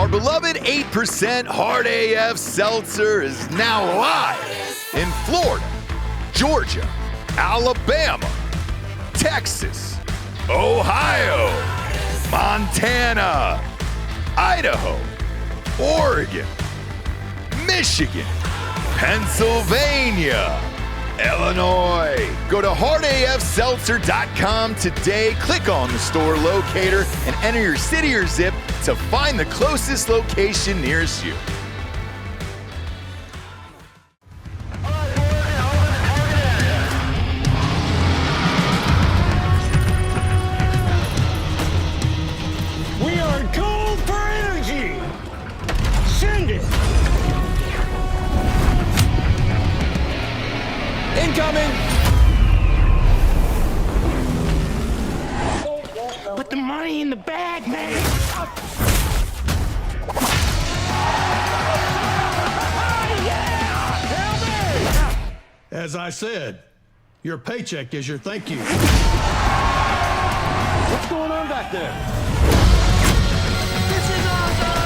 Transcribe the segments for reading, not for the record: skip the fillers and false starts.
Our beloved 8% HardAF Seltzer is now live in Florida, Georgia, Alabama, Texas, Ohio, Montana, Idaho, Oregon, Michigan, Pennsylvania, Illinois. Go to HardAFSeltzer.com today. Click on the store locator and enter your city or zip to find the closest location nearest you. We are cold for energy. Send it. Incoming! Put the money in the bag, man. As I said, your paycheck is your thank you. What's going on back there? This is awesome!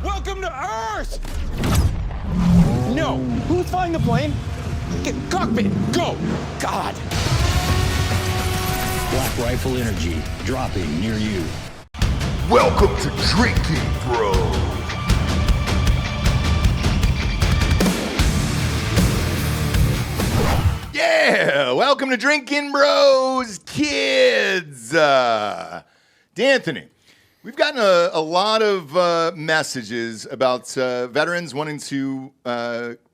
Welcome to Earth! No. Who's flying the plane? Get cockpit. Go. God. Black Rifle Energy, dropping near you. Welcome to Drinkin, Bro. Yeah, welcome to Drinkin, Bros, kids. D'Anthony, we've gotten a lot of messages about veterans wanting to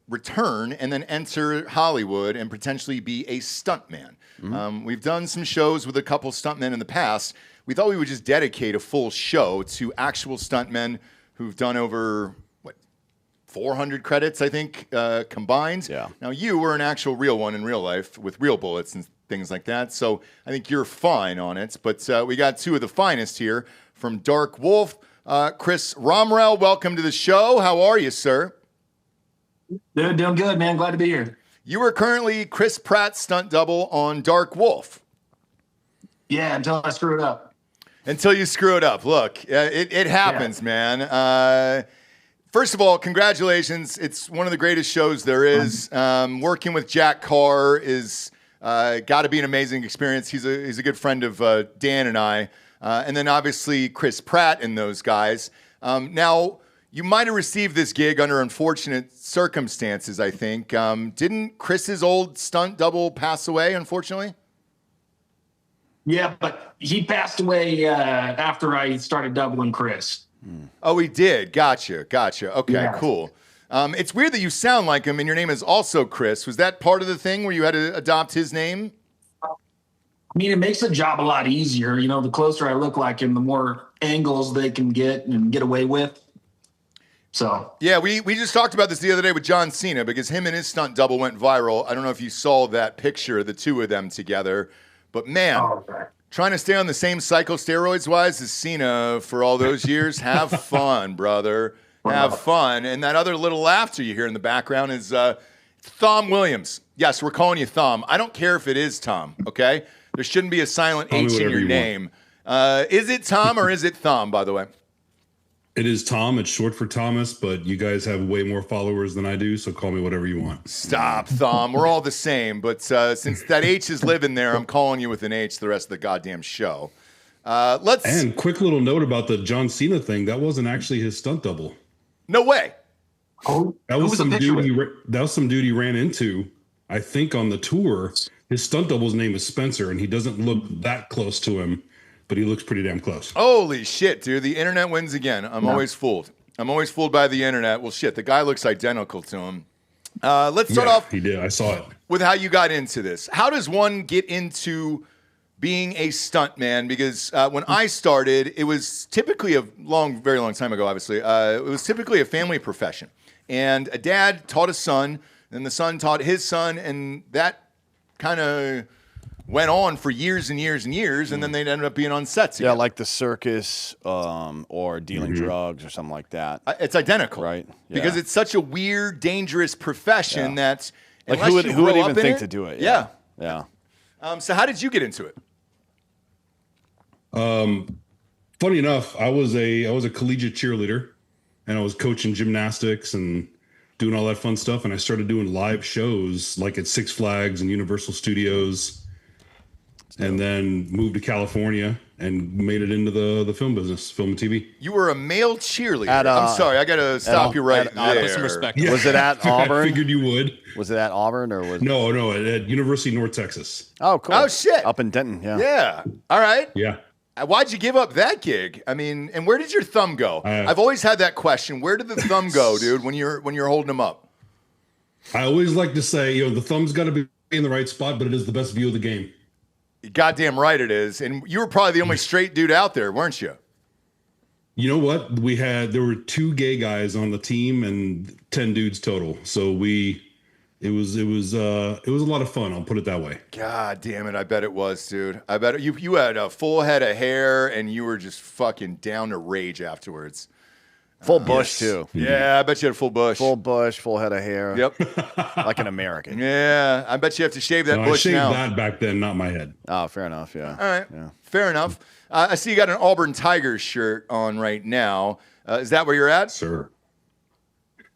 return and then enter Hollywood and potentially be a stuntman. Mm-hmm. We've done some shows with a couple stuntmen in the past. We thought we would just dedicate a full show to actual stuntmen who've done over, 400 credits, I think, combined. Yeah. Now, you were an actual real one in real life with real bullets and things like that, so I think you're fine on it. But we got two of the finest here from Dark Wolf. Chris Romrell, welcome to the show. How are you, sir? Dude, doing good, man. Glad to be here. You are currently Chris Pratt stunt double on Dark Wolf. Yeah, until I screw it up. Until you screw it up. Look, it happens, man. First of all, congratulations. It's one of the greatest shows there is. Working with Jack Carr is got to be an amazing experience. He's a good friend of Dan and I. And then obviously Chris Pratt and those guys. Now, you might have received this gig under unfortunate circumstances, I think. Didn't Chris's old stunt double pass away, unfortunately? Yeah, but he passed away after I started doubling Chris. Oh, he did. Gotcha. Okay, Yeah. cool. It's weird that you sound like him and your name is also Chris. Was that part of the thing where you had to adopt his name? I mean, it makes the job a lot easier. You know, the closer I look like him, the more angles they can get and get away with. So Yeah, we just talked about this the other day with John Cena because him and his stunt double went viral. I don't know if you saw that picture of the two of them together, but man, trying to stay on the same cycle steroids-wise as Cena for all those years, have fun, brother. Have fun. And that other little laughter you hear in the background is Thom Williams. Yes, we're calling you Thom. I don't care if it is Tom, okay? There shouldn't be a silent H in your name. Is it Tom or is it Thom, by the way? It is Tom. It's short for Thomas, but you guys have way more followers than I do, so call me whatever you want. Stop, Thom. We're all the same, but since that H is living there, I'm calling you with an H the rest of the goddamn show. And quick little note about the John Cena thing. That wasn't actually his stunt double. No way. Oh, That was some dude he ran into, I think, on the tour. His stunt double's name is Spencer, and he doesn't look that close to him, but he looks pretty damn close. Holy shit, dude. The internet wins again. I'm always fooled. I'm always fooled by the internet. Well, shit, the guy looks identical to him. Let's start off. He did. I saw it. With how you got into this. How does one get into being a stuntman? Because when I started, it was typically very long time ago, obviously. It was typically a family profession. And a dad taught a son, and the son taught his son, and that kind of went on for years and years and years, and then they'd end up being on sets again. Yeah, like the circus or dealing drugs or something like that. It's identical. Right. Yeah. Because it's such a weird, dangerous profession that Like unless who you would grow even up in think it- to do it? Yeah. Yeah. So how did you get into it? Funny enough, I was a collegiate cheerleader, and I was coaching gymnastics and doing all that fun stuff. And I started doing live shows like at Six Flags and Universal Studios, and then moved to California and made it into the film business, film and TV. You were a male cheerleader. I'm sorry, I got to stop you right there. Put some respect. Yeah. Was it at Auburn? I figured you would. Was it at Auburn or was No, at University of North Texas. Oh, cool. Oh, shit. Up in Denton, yeah. Yeah. All right. Yeah. Why'd you give up that gig? I mean, and where did your thumb go? I've always had that question. Where did the thumb go, dude, when you're holding him up? I always like to say, the thumb's got to be in the right spot, but it is the best view of the game. Goddamn right it is. And you were probably the only straight dude out there, weren't you? You know what? There were 2 gay guys on the team and 10 dudes total. So it was a lot of fun. I'll put it that way. God damn it. I bet it was, dude. I bet you had a full head of hair and you were just fucking down to rage afterwards. Full bush, Yes. too. Yeah, I bet you had a full bush. Full bush, full head of hair. Yep. Like an American. Yeah, I bet you have to shave that No, I bush shaved now. that back then, not my head. Oh, fair enough, yeah. All right, Yeah. fair enough. I see you got an Auburn Tigers shirt on right now. Is that where you're at? Sir.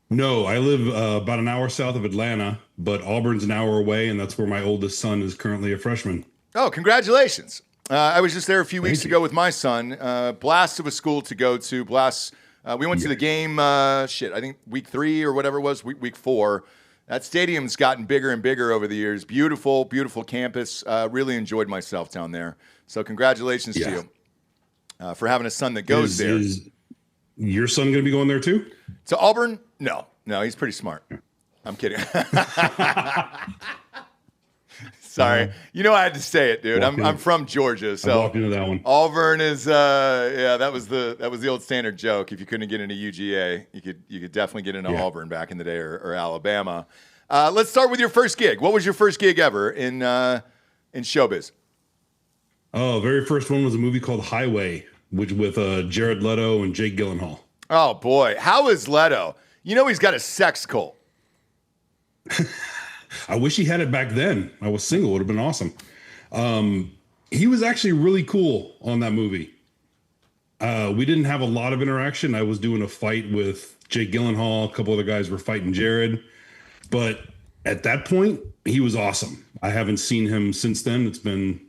No, I live about an hour south of Atlanta, but Auburn's an hour away, and that's where my oldest son is currently a freshman. Oh, congratulations. I was just there a few weeks you. ago with my son. Blast of a school to go to. We went to the game, I think week 3 or whatever it was, week 4. That stadium's gotten bigger and bigger over the years. Beautiful, beautiful campus. Really enjoyed myself down there. So congratulations to you for having a son that goes there. Is your son going to be going there too? To Auburn? No, he's pretty smart. I'm kidding. Sorry. I had to say it, dude. I'm from Georgia, I so walked into that one. Auburn is that was the old standard joke. If you couldn't get into UGA, you could definitely get into Auburn back in the day or Alabama. Let's start with your first gig. What was your first gig ever in showbiz? Oh, very first one was a movie called Highway, which with Jared Leto and Jake Gyllenhaal. Oh boy, how is Leto? He's got a sex cult. I wish he had it back then. I was single. It would have been awesome. He was actually really cool on that movie. We didn't have a lot of interaction. I was doing a fight with Jake Gyllenhaal. A couple other guys were fighting Jared. But at that point, he was awesome. I haven't seen him since then. It's been,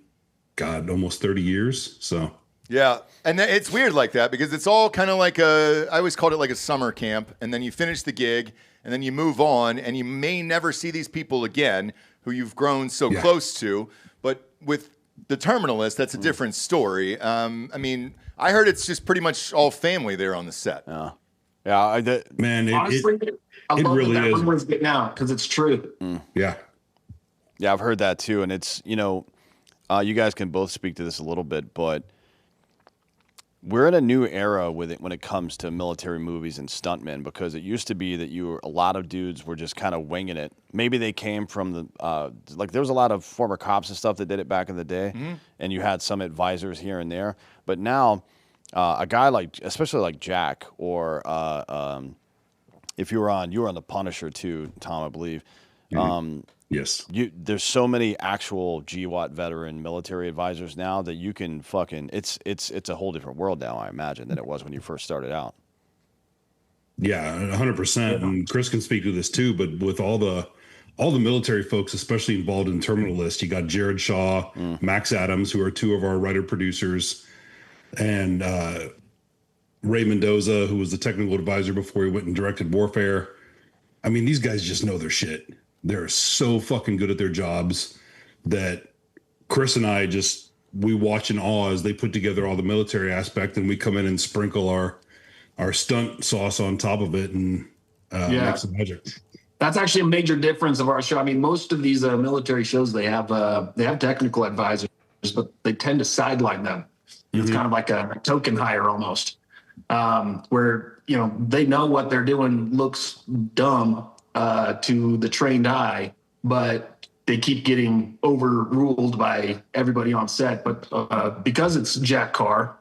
almost 30 years. So Yeah, and it's weird like that because it's all kind of like I always called it like a summer camp, and then you finish the gig, and then you move on, and you may never see these people again who you've grown so close to. But with The Terminalist, that's a different story. I mean, I heard it's just pretty much all family there on the set. Yeah, man, Honestly, I love really that is. rumor's getting out because it's true. yeah. Yeah, I've heard that too, and it's you guys can both speak to this a little bit, but we're in a new era with it when it comes to military movies and stuntmen, because it used to be that a lot of dudes were just kind of winging it. Maybe they came from there was a lot of former cops and stuff that did it back in the day, and you had some advisors here and there. But now, a guy especially like Jack, or if you were on The Punisher too, Thom, I believe. Yes. There's so many actual GWAT veteran military advisors now that you can it's a whole different world now, I imagine, than it was when you first started out. Yeah, 100%. And Chris can speak to this too, but with all the military folks, especially involved in Terminalist, you got Jared Shaw, Max Adams, who are 2 of our writer producers, and Ray Mendoza, who was the technical advisor before he went and directed Warfare. I mean, these guys just know their shit. They're so fucking good at their jobs that Chris and I we watch in awe as they put together all the military aspect, and we come in and sprinkle our stunt sauce on top of it and make some magic. That's actually a major difference of our show. I mean, most of these military shows, they have technical advisors, but they tend to sideline them. It's kind of like a token hire almost, where they know what they're doing looks dumb to the trained eye, but they keep getting overruled by everybody on set. But because it's Jack Carr,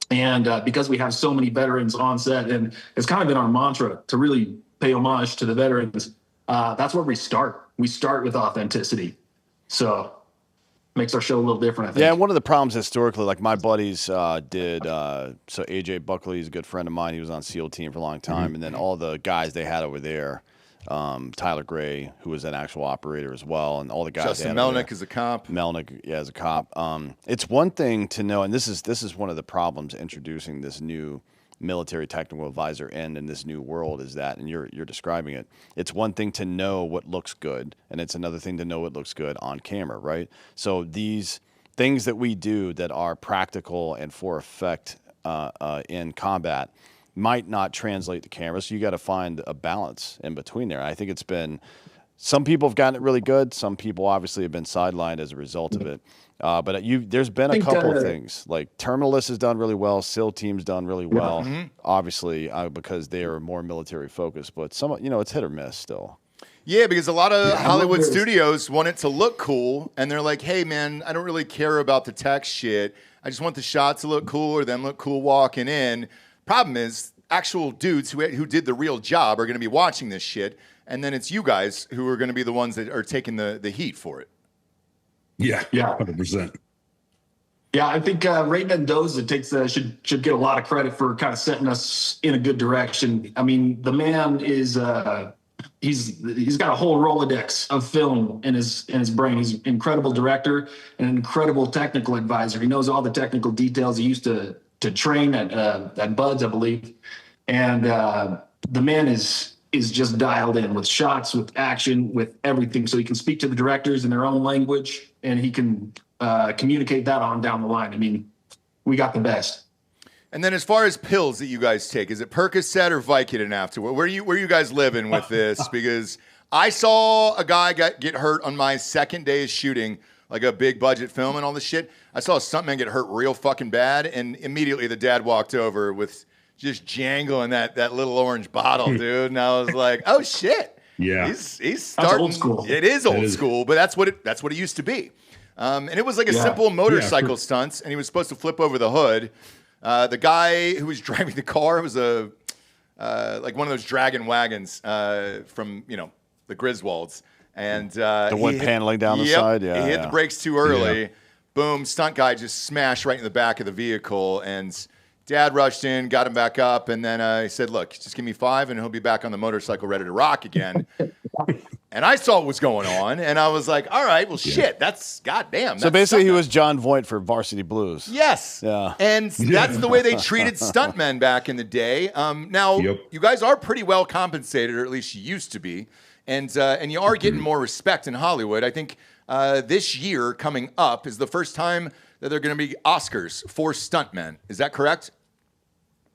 and because we have so many veterans on set, and it's kind of been our mantra to really pay homage to the veterans, that's where we start. We start with authenticity. So makes our show a little different, I think. Yeah, and one of the problems historically, like my buddies did, so AJ Buckley is a good friend of mine. He was on SEAL team for a long time. And then all the guys they had over there, Tyler Gray, who was an actual operator as well, and all the guys. Justin Melnick is a cop. Melnick, yeah, as a cop. It's one thing to know, and this is one of the problems introducing this new military technical advisor in this new world is that, and you're describing it. It's one thing to know what looks good, and it's another thing to know what looks good on camera, right? So these things that we do that are practical and for effect in combat might not translate to camera. So you got to find a balance in between there. I think it's been, some people have gotten it really good. Some people obviously have been sidelined as a result of it. But there's been a couple of things like Terminalist has done really well. SEAL team's done really well, obviously, because they are more military focused. But some, it's hit or miss still. Yeah, because a lot of Hollywood studios want it to look cool, and they're like, "Hey, man, I don't really care about the tech shit. I just want the shot to look cool or them look cool walking in." Problem is, actual dudes who did the real job are going to be watching this shit, and then it's you guys who are going to be the ones that are taking the heat for it. Yeah, 100%. Yeah, I think Ray Mendoza should get a lot of credit for kind of setting us in a good direction. I mean, the man is he's got a whole Rolodex of film in his brain. He's an incredible director and an incredible technical advisor. He knows all the technical details. He used to train at Buds, I believe, and the man is just dialed in with shots, with action, with everything. So he can speak to the directors in their own language, and he can communicate that on down the line. I mean, we got the best. And then as far as pills that you guys take, is it Percocet or Vicodin afterward? Where you guys living with this? Because I saw a guy get hurt on my second day of shooting, like a big budget film and all this shit. I saw a stuntman get hurt real fucking bad, and immediately the dad walked over with just jangling that little orange bottle, dude. And I was like, oh shit. Yeah. He's starting. Old school. It is old school, but that's what it used to be. And it was like a simple motorcycle stunts, and he was supposed to flip over the hood. The guy who was driving the car was like one of those dragon wagons from the Griswolds, and the wood paneling down the side. Yeah, he hit the brakes too early. Yeah. Boom! Stunt guy just smashed right in the back of the vehicle, and Dad rushed in, got him back up, and then he said, "Look, just give me 5, and he'll be back on the motorcycle, ready to rock again." And I saw what was going on, and I was like, "All right, well, shit, that's goddamn." So basically, he was John Voight for Varsity Blues. Yes. Yeah. And that's the way they treated stuntmen back in the day. Now, you guys are pretty well compensated, or at least you used to be, and you are getting more respect in Hollywood. I think this year coming up is the first time that there are going to be Oscars for stuntmen. Is that correct?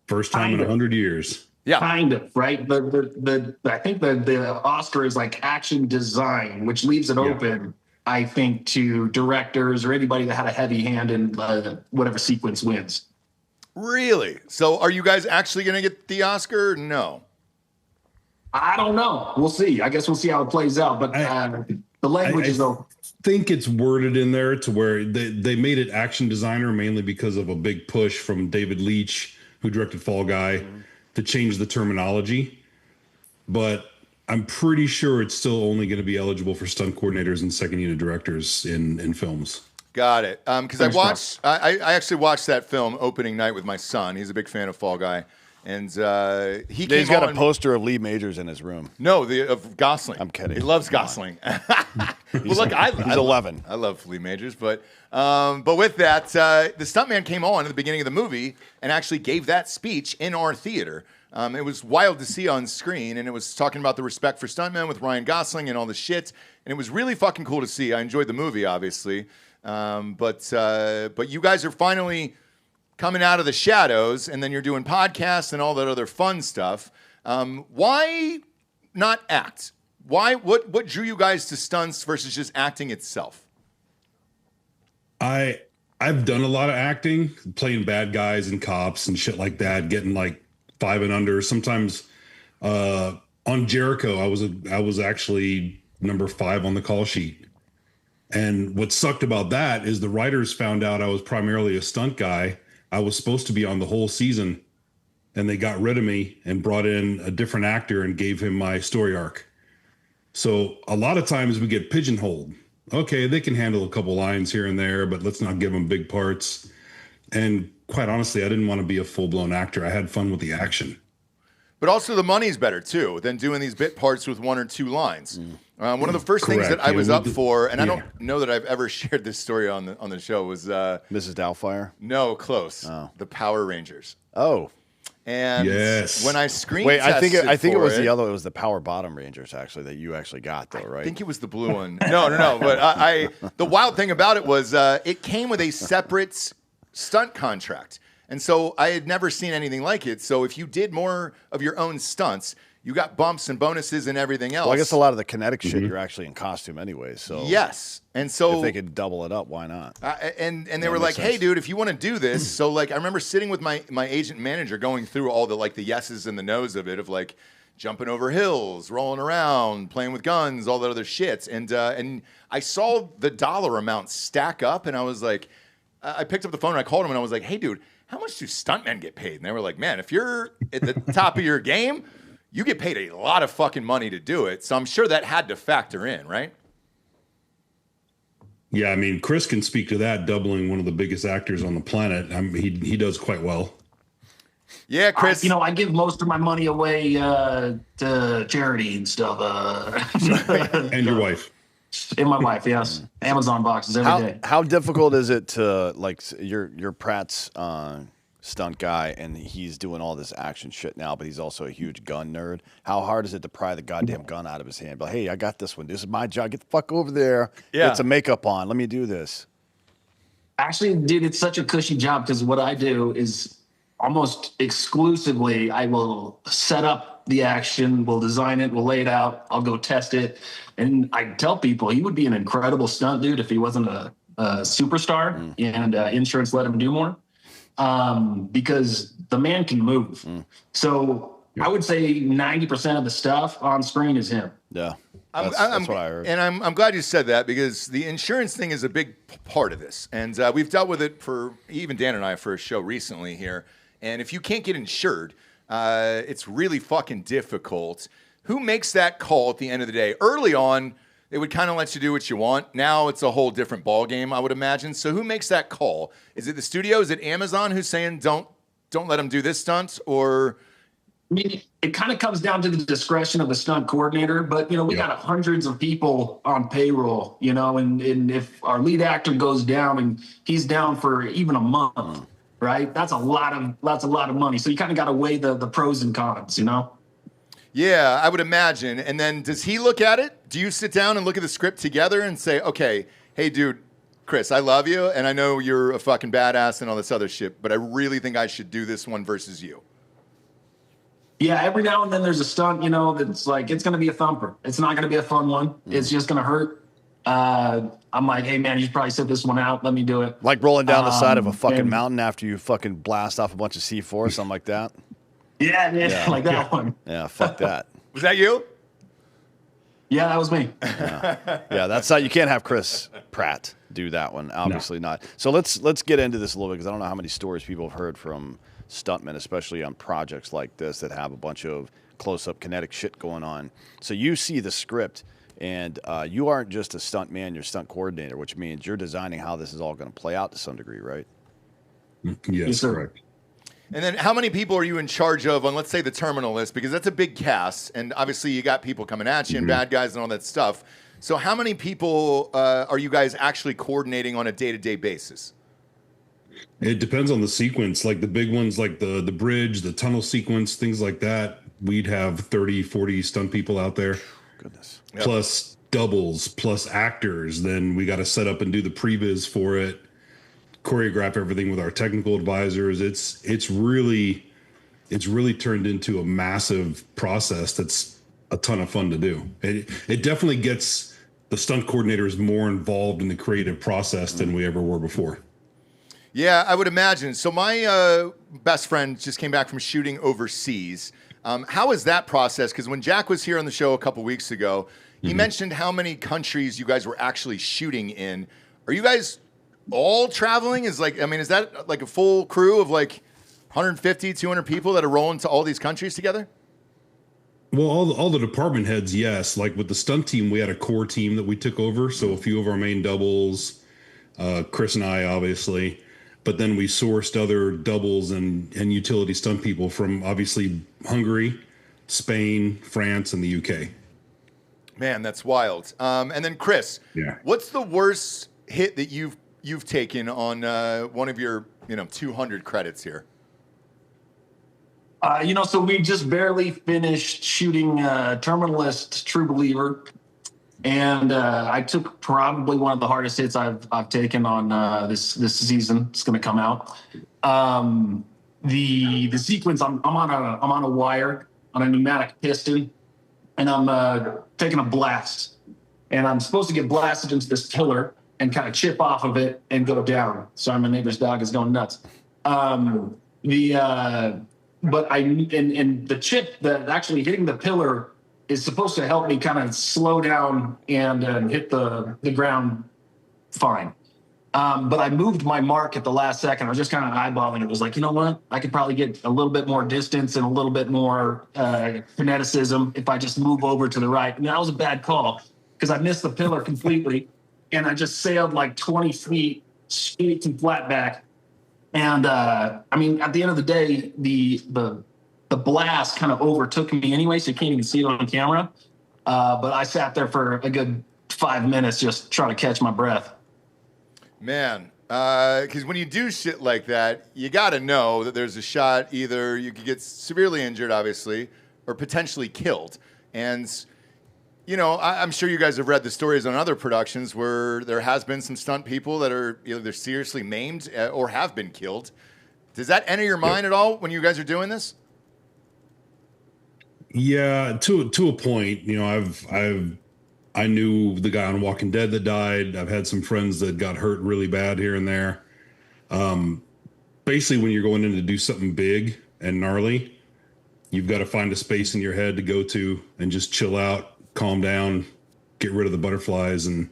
First time in 100 years. Yeah, kind of, right. I think the Oscar is like action design, which leaves it open, I think, to directors or anybody that had a heavy hand in whatever sequence wins. Really? So, are you guys actually going to get the Oscar? Or no. I don't know. We'll see. I guess we'll see how it plays out. But the language is open. I think it's worded in there to where they made it action designer mainly because of a big push from David Leitch, who directed Fall Guy, to change the terminology. But I'm pretty sure it's still only going to be eligible for stunt coordinators and second unit directors in films. Got it. Because I actually watched that film opening night with my son. He's a big fan of Fall Guy. And he's got a poster of Lee Majors in his room. No, of Gosling. I'm kidding. He loves Gosling. He's 11. I love Lee Majors, but with that, the stuntman came on at the beginning of the movie and actually gave that speech in our theater. It was wild to see on screen, and it was talking about the respect for stuntmen with Ryan Gosling and all the shit, and it was really fucking cool to see. I enjoyed the movie, obviously, but you guys are finally coming out of the shadows, and then you're doing podcasts and all that other fun stuff. Why not act? What drew you guys to stunts versus just acting itself? I've done a lot of acting, playing bad guys and cops and shit like that, getting like 5 and under. Sometimes on Jericho, I was actually number 5 on the call sheet. And what sucked about that is the writers found out I was primarily a stunt guy. I was supposed to be on the whole season, and they got rid of me and brought in a different actor and gave him my story arc. So a lot of times we get pigeonholed. okay, they can handle a couple lines here and there, but let's not give them big parts. And quite honestly, I didn't want to be a full-blown actor. I had fun with the action. But also the money's better, too, than doing these bit parts with 1 or 2 lines. One of the first things that I was up for, and I don't know that I've ever shared this story on the show, was... Mrs. Doubtfire? No, close. Oh. The Power Rangers. Oh. And when I screen I think tested it was for the other. It was the Power Bottom Rangers actually that you actually got though, right? I think it was the blue one. No. But the wild thing about it was it came with a separate stunt contract, and so I had never seen anything like it. So if you did more of your own stunts, you got bumps and bonuses and everything else. Well, I guess a lot of the kinetic shit you're actually in costume anyway. So yes, and so if they could double it up, why not? And they were like, "Hey, dude, if you want to do this," so like I remember sitting with my agent manager going through all the like the yeses and the nos of it, of like jumping over hills, rolling around, playing with guns, all that other shit, and I saw the dollar amount stack up, and I was like, I picked up the phone and I called him and I was like, "Hey, dude, how much do stuntmen get paid?" And they were like, "Man, if you're at the top of your game, you get paid a lot of fucking money to do it." So I'm sure that had to factor in, right? Yeah, I mean, Chris can speak to that, doubling one of the biggest actors on the planet. I mean, he does quite well. Yeah, Chris. I give most of my money away to charity and stuff. And your wife. And my wife, yes. Amazon boxes every day. How difficult is it to, like, you're Pratt's stunt guy, and he's doing all this action shit now, but he's also a huge gun nerd. How hard is it to pry the goddamn gun out of his hand? But hey, I got this one. This is my job. Get the fuck over there. Yeah. Get some makeup on. Let me do this. Actually, dude, it's such a cushy job because what I do is almost exclusively I will set up the action, we'll design it, we'll lay it out, I'll go test it. And I tell people he would be an incredible stunt dude if he wasn't a superstar and insurance let him do more. Because the man can move. So I would say 90% of the stuff on screen is him. Yeah. That's what I heard. And I'm glad you said that because the insurance thing is a big part of this. And we've dealt with it for, even Dan and I, for a show recently here. And if you can't get insured, it's really fucking difficult. Who makes that call at the end of the day? Early on, they would kind of let you do what you want. Now it's a whole different ball game, I would imagine. So who makes that call? Is it the studio? Is it Amazon who's saying don't let them do this stunt? Or I mean, it kind of comes down to the discretion of the stunt coordinator. But we got hundreds of people on payroll. And if our lead actor goes down and he's down for even a month, right? That's a lot of money. So you kind of got to weigh the pros and cons. Yeah, I would imagine. And then does he look at it? Do you sit down and look at the script together and say, okay, hey, dude, Chris, I love you, and I know you're a fucking badass and all this other shit, but I really think I should do this one versus you? Yeah, every now and then there's a stunt, that's like, it's going to be a thumper. It's not going to be a fun one. It's just going to hurt. I'm like, hey, man, you should probably sit this one out. Let me do it. Like rolling down the side of a fucking mountain after you fucking blast off a bunch of C4, something like that. Yeah, like that one. Yeah, fuck that. Was that you? Yeah, that was me. Yeah, that's not. You can't have Chris Pratt do that one. Obviously not. So let's get into this a little bit because I don't know how many stories people have heard from stuntmen, especially on projects like this that have a bunch of close-up kinetic shit going on. So you see the script, and you aren't just a stunt man, you're a stunt coordinator, which means you're designing how this is all going to play out to some degree, right? Yes, correct. And then how many people are you in charge of on, let's say, the terminal list? Because that's a big cast, and obviously you got people coming at you and bad guys and all that stuff. So how many people are you guys actually coordinating on a day-to-day basis? It depends on the sequence. Like the big ones, like the bridge, the tunnel sequence, things like that, we'd have 30, 40 stunt people out there. Goodness. Yep. Plus doubles, plus actors. Then we got to set up and do the previs for it. Choreograph everything with our technical advisors. It's really turned into a massive process that's a ton of fun to do. It definitely gets the stunt coordinators more involved in the creative process than we ever were before. Yeah, I would imagine. So my best friend just came back from shooting overseas. How is that process? Because when Jack was here on the show a couple weeks ago, he mentioned how many countries you guys were actually shooting in. Are you guys all traveling? Is that like a full crew of like 150, 200 people that are rolling to all these countries together? Well, all the department heads, yes. Like with the stunt team, we had a core team that we took over. So a few of our main doubles, Chris and I, obviously. But then we sourced other doubles and utility stunt people from obviously Hungary, Spain, France, and the UK. Man, that's wild. And then Chris, what's the worst hit that you've taken on one of your 200 credits here? So we just barely finished shooting Terminalist True Believer, and I took probably one of the hardest hits I've taken on this season. It's going to come out. The sequence, I'm on a wire on a pneumatic piston, and I'm taking a blast, and I'm supposed to get blasted into this pillar and kind of chip off of it and go down. Sorry, my neighbor's dog is going nuts. But the chip that actually hitting the pillar is supposed to help me kind of slow down and hit the ground fine. But I moved my mark at the last second. I was just kind of eyeballing it. It was like, you know what? I could probably get a little bit more distance and a little bit more kineticism if I just move over to the right. And that was a bad call because I missed the pillar completely. And I just sailed like 20 feet straight to flat back. And at the end of the day, the blast kind of overtook me anyway, so you can't even see it on camera. But I sat there for a good 5 minutes just trying to catch my breath. Man, because when you do shit like that, you got to know that there's a shot either you could get severely injured, obviously, or potentially killed. And, I'm sure you guys have read the stories on other productions where there has been some stunt people that are either seriously maimed or have been killed. Does that enter your mind at all when you guys are doing this? Yeah, to a point. I knew the guy on Walking Dead that died. I've had some friends that got hurt really bad here and there. Basically, when you're going in to do something big and gnarly, you've got to find a space in your head to go to and just chill out, calm down, get rid of the butterflies, and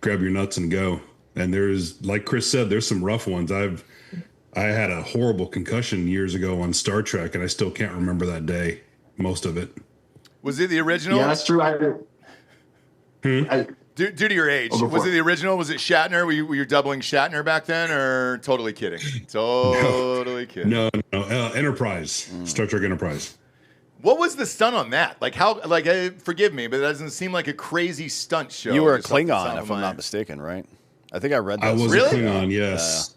grab your nuts and go. And there's, like Chris said, there's some rough ones. I had a horrible concussion years ago on Star Trek, and I still can't remember that day, most of it. Was it the original? Yeah, that's true. Due to your age, was it the original? Was it Shatner? Were you doubling Shatner back then, or totally kidding? Totally kidding. No. Enterprise, Star Trek Enterprise. What was the stunt on that? Like how? Like, forgive me, but it doesn't seem like a crazy stunt show. You were a Klingon, if I'm not mistaken, right? I think I read that. I was really? a Klingon, yes.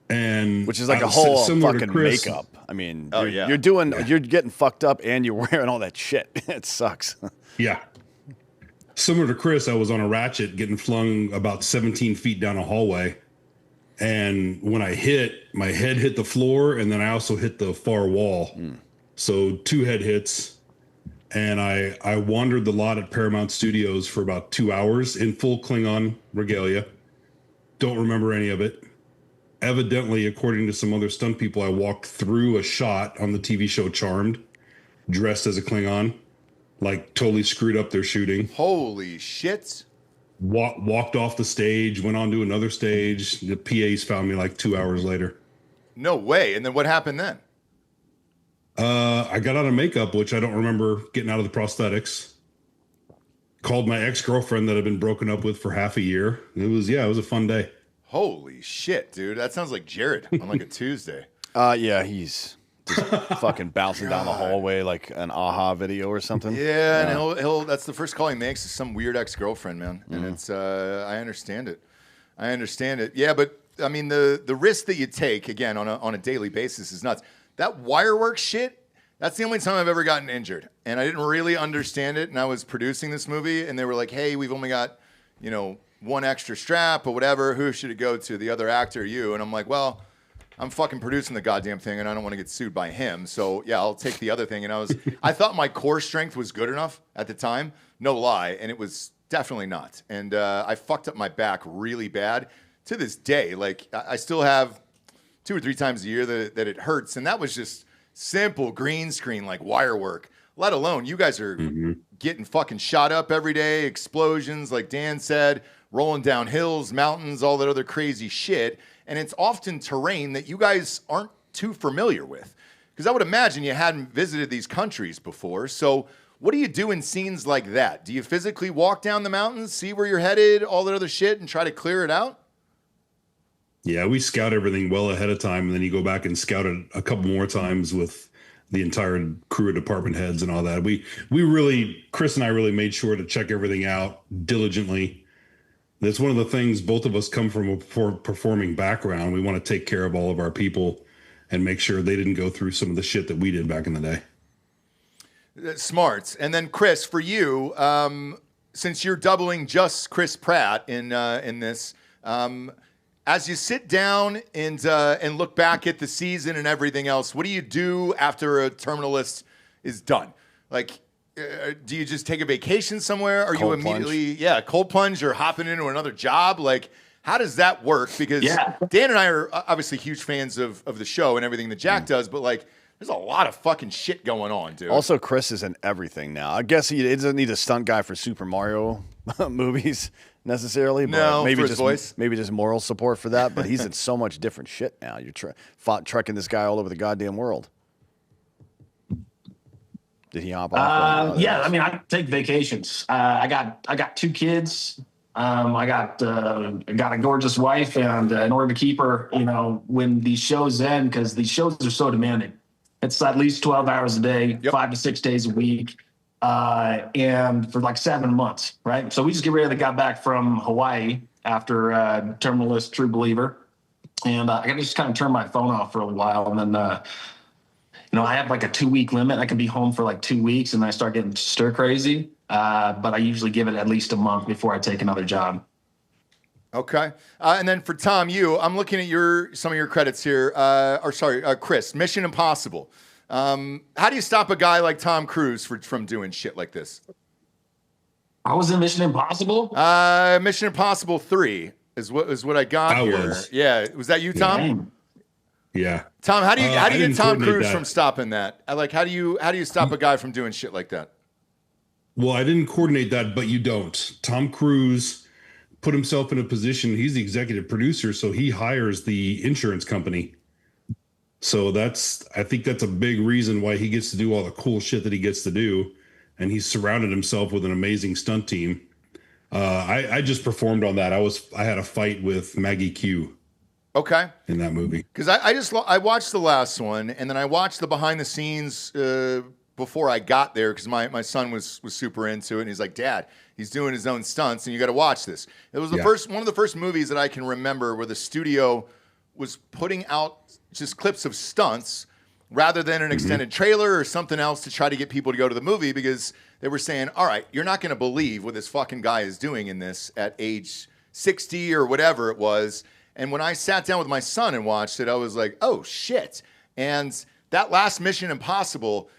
And which is like a whole fucking makeup. I mean, you're getting fucked up and you're wearing all that shit. It sucks. Yeah. Similar to Chris, I was on a ratchet getting flung about 17 feet down a hallway. And when I hit, my head hit the floor, and then I also hit the far wall. So 2 head hits. And I wandered the lot at Paramount Studios for about 2 hours in full Klingon regalia. Don't remember any of it. Evidently, according to some other stunt people, I walked through a shot on the TV show Charmed, dressed as a Klingon. Like, totally screwed up their shooting. Holy shit. Walked off the stage, went on to another stage. The PAs found me like 2 hours later. No way. And then what happened then? I got out of makeup, which I don't remember getting out of the prosthetics. Called my ex-girlfriend that I'd been broken up with for half a year. It was a fun day. Holy shit, dude. That sounds like Jared on like a Tuesday. Yeah, he's just fucking bouncing down the hallway like an AHA video or something. Yeah, and he'll that's the first call he makes is some weird ex-girlfriend, man. And it's I understand it. Yeah, but I mean the risk that you take again on a daily basis is nuts. That wire work shit, that's the only time I've ever gotten injured. And I didn't really understand it, and I was producing this movie and they were like, "Hey, we've only got, one extra strap or whatever. Who should it go to? The other actor or you?" And I'm like, "Well, I'm fucking producing the goddamn thing, and I don't want to get sued by him. So yeah, I'll take the other thing." And I thought my core strength was good enough at the time, no lie, and it was definitely not. And I fucked up my back really bad to this day. Like I still have 2 or 3 times a year that it hurts, and that was just simple green screen like wire work. Let alone you guys are getting fucking shot up every day, explosions, like Dan said, rolling down hills, mountains, all that other crazy shit. And it's often terrain that you guys aren't too familiar with. Because I would imagine you hadn't visited these countries before. So What do you do in scenes like that? Do you physically walk down the mountains, see where you're headed, all that other shit, and try to clear it out? Yeah, we scout everything well ahead of time, and then you go back and scout it a couple more times with the entire crew of department heads and all that. We really, Chris and I really made sure to check everything out diligently. That's one of the things, both of us come from a performing background. We want to take care of all of our people and make sure they didn't go through some of the shit that we did back in the day. Smart. And then Chris, for you, since you're doubling just Chris Pratt in this, as you sit down and look back at the season and everything else, what do you do after a terminalist is done? Like, do you just take a vacation somewhere? Are you immediately, cold plunge or hopping into another job? Like, how does that work? Because Dan and I are obviously huge fans of the show and everything that Jack does, but like, there's a lot of fucking shit going on, dude. Also, Chris is in everything now. I guess he doesn't need a stunt guy for Super Mario movies necessarily, but no, maybe for his just voice. Maybe just moral support for that. But he's in so much different shit now. You're trekking this guy all over the goddamn world. Did he hop off? Yeah, I mean, I take vacations. I got 2 kids. I got a gorgeous wife, and in order to keep her, when these shows end, because these shows are so demanding, it's at least 12 hours a day, 5 to 6 days a week, and for like 7 months, right? So we just get ready. They got back from Hawaii after Terminalist True Believer, and I can just kind of turn my phone off for a while, and then I have like a 2-week limit. I can be home for like 2 weeks, and then I start getting stir crazy. But I usually give it at least a month before I take another job. Okay. And then for Thom, I'm looking at some of your credits here. Chris, Mission Impossible. How do you stop a guy like Tom Cruise from doing shit like this? I was in Mission Impossible? Mission Impossible 3 is what I got here. Yeah. Was that you, Thom? Yeah. Tom, how do you get Tom Cruise from stopping that? How do you stop a guy from doing shit like that? Well, I didn't coordinate that, but you don't. Tom Cruise put himself in a position. He's the executive producer, so he hires the insurance company. So I think that's a big reason why he gets to do all the cool shit that he gets to do. And he's surrounded himself with an amazing stunt team. I just performed on that. I had a fight with Maggie Q. Okay. In that movie. Because I watched the last one, and then I watched the behind the scenes before I got there, because my son was super into it, and he's like, Dad, he's doing his own stunts, and you got to watch this. It was one of the first movies that I can remember where the studio was putting out just clips of stunts rather than an extended trailer or something else to try to get people to go to the movie, because they were saying, all right, you're not going to believe what this fucking guy is doing in this at age 60 or whatever it was. And when I sat down with my son and watched it, I was like, oh, shit. And that last Mission Impossible,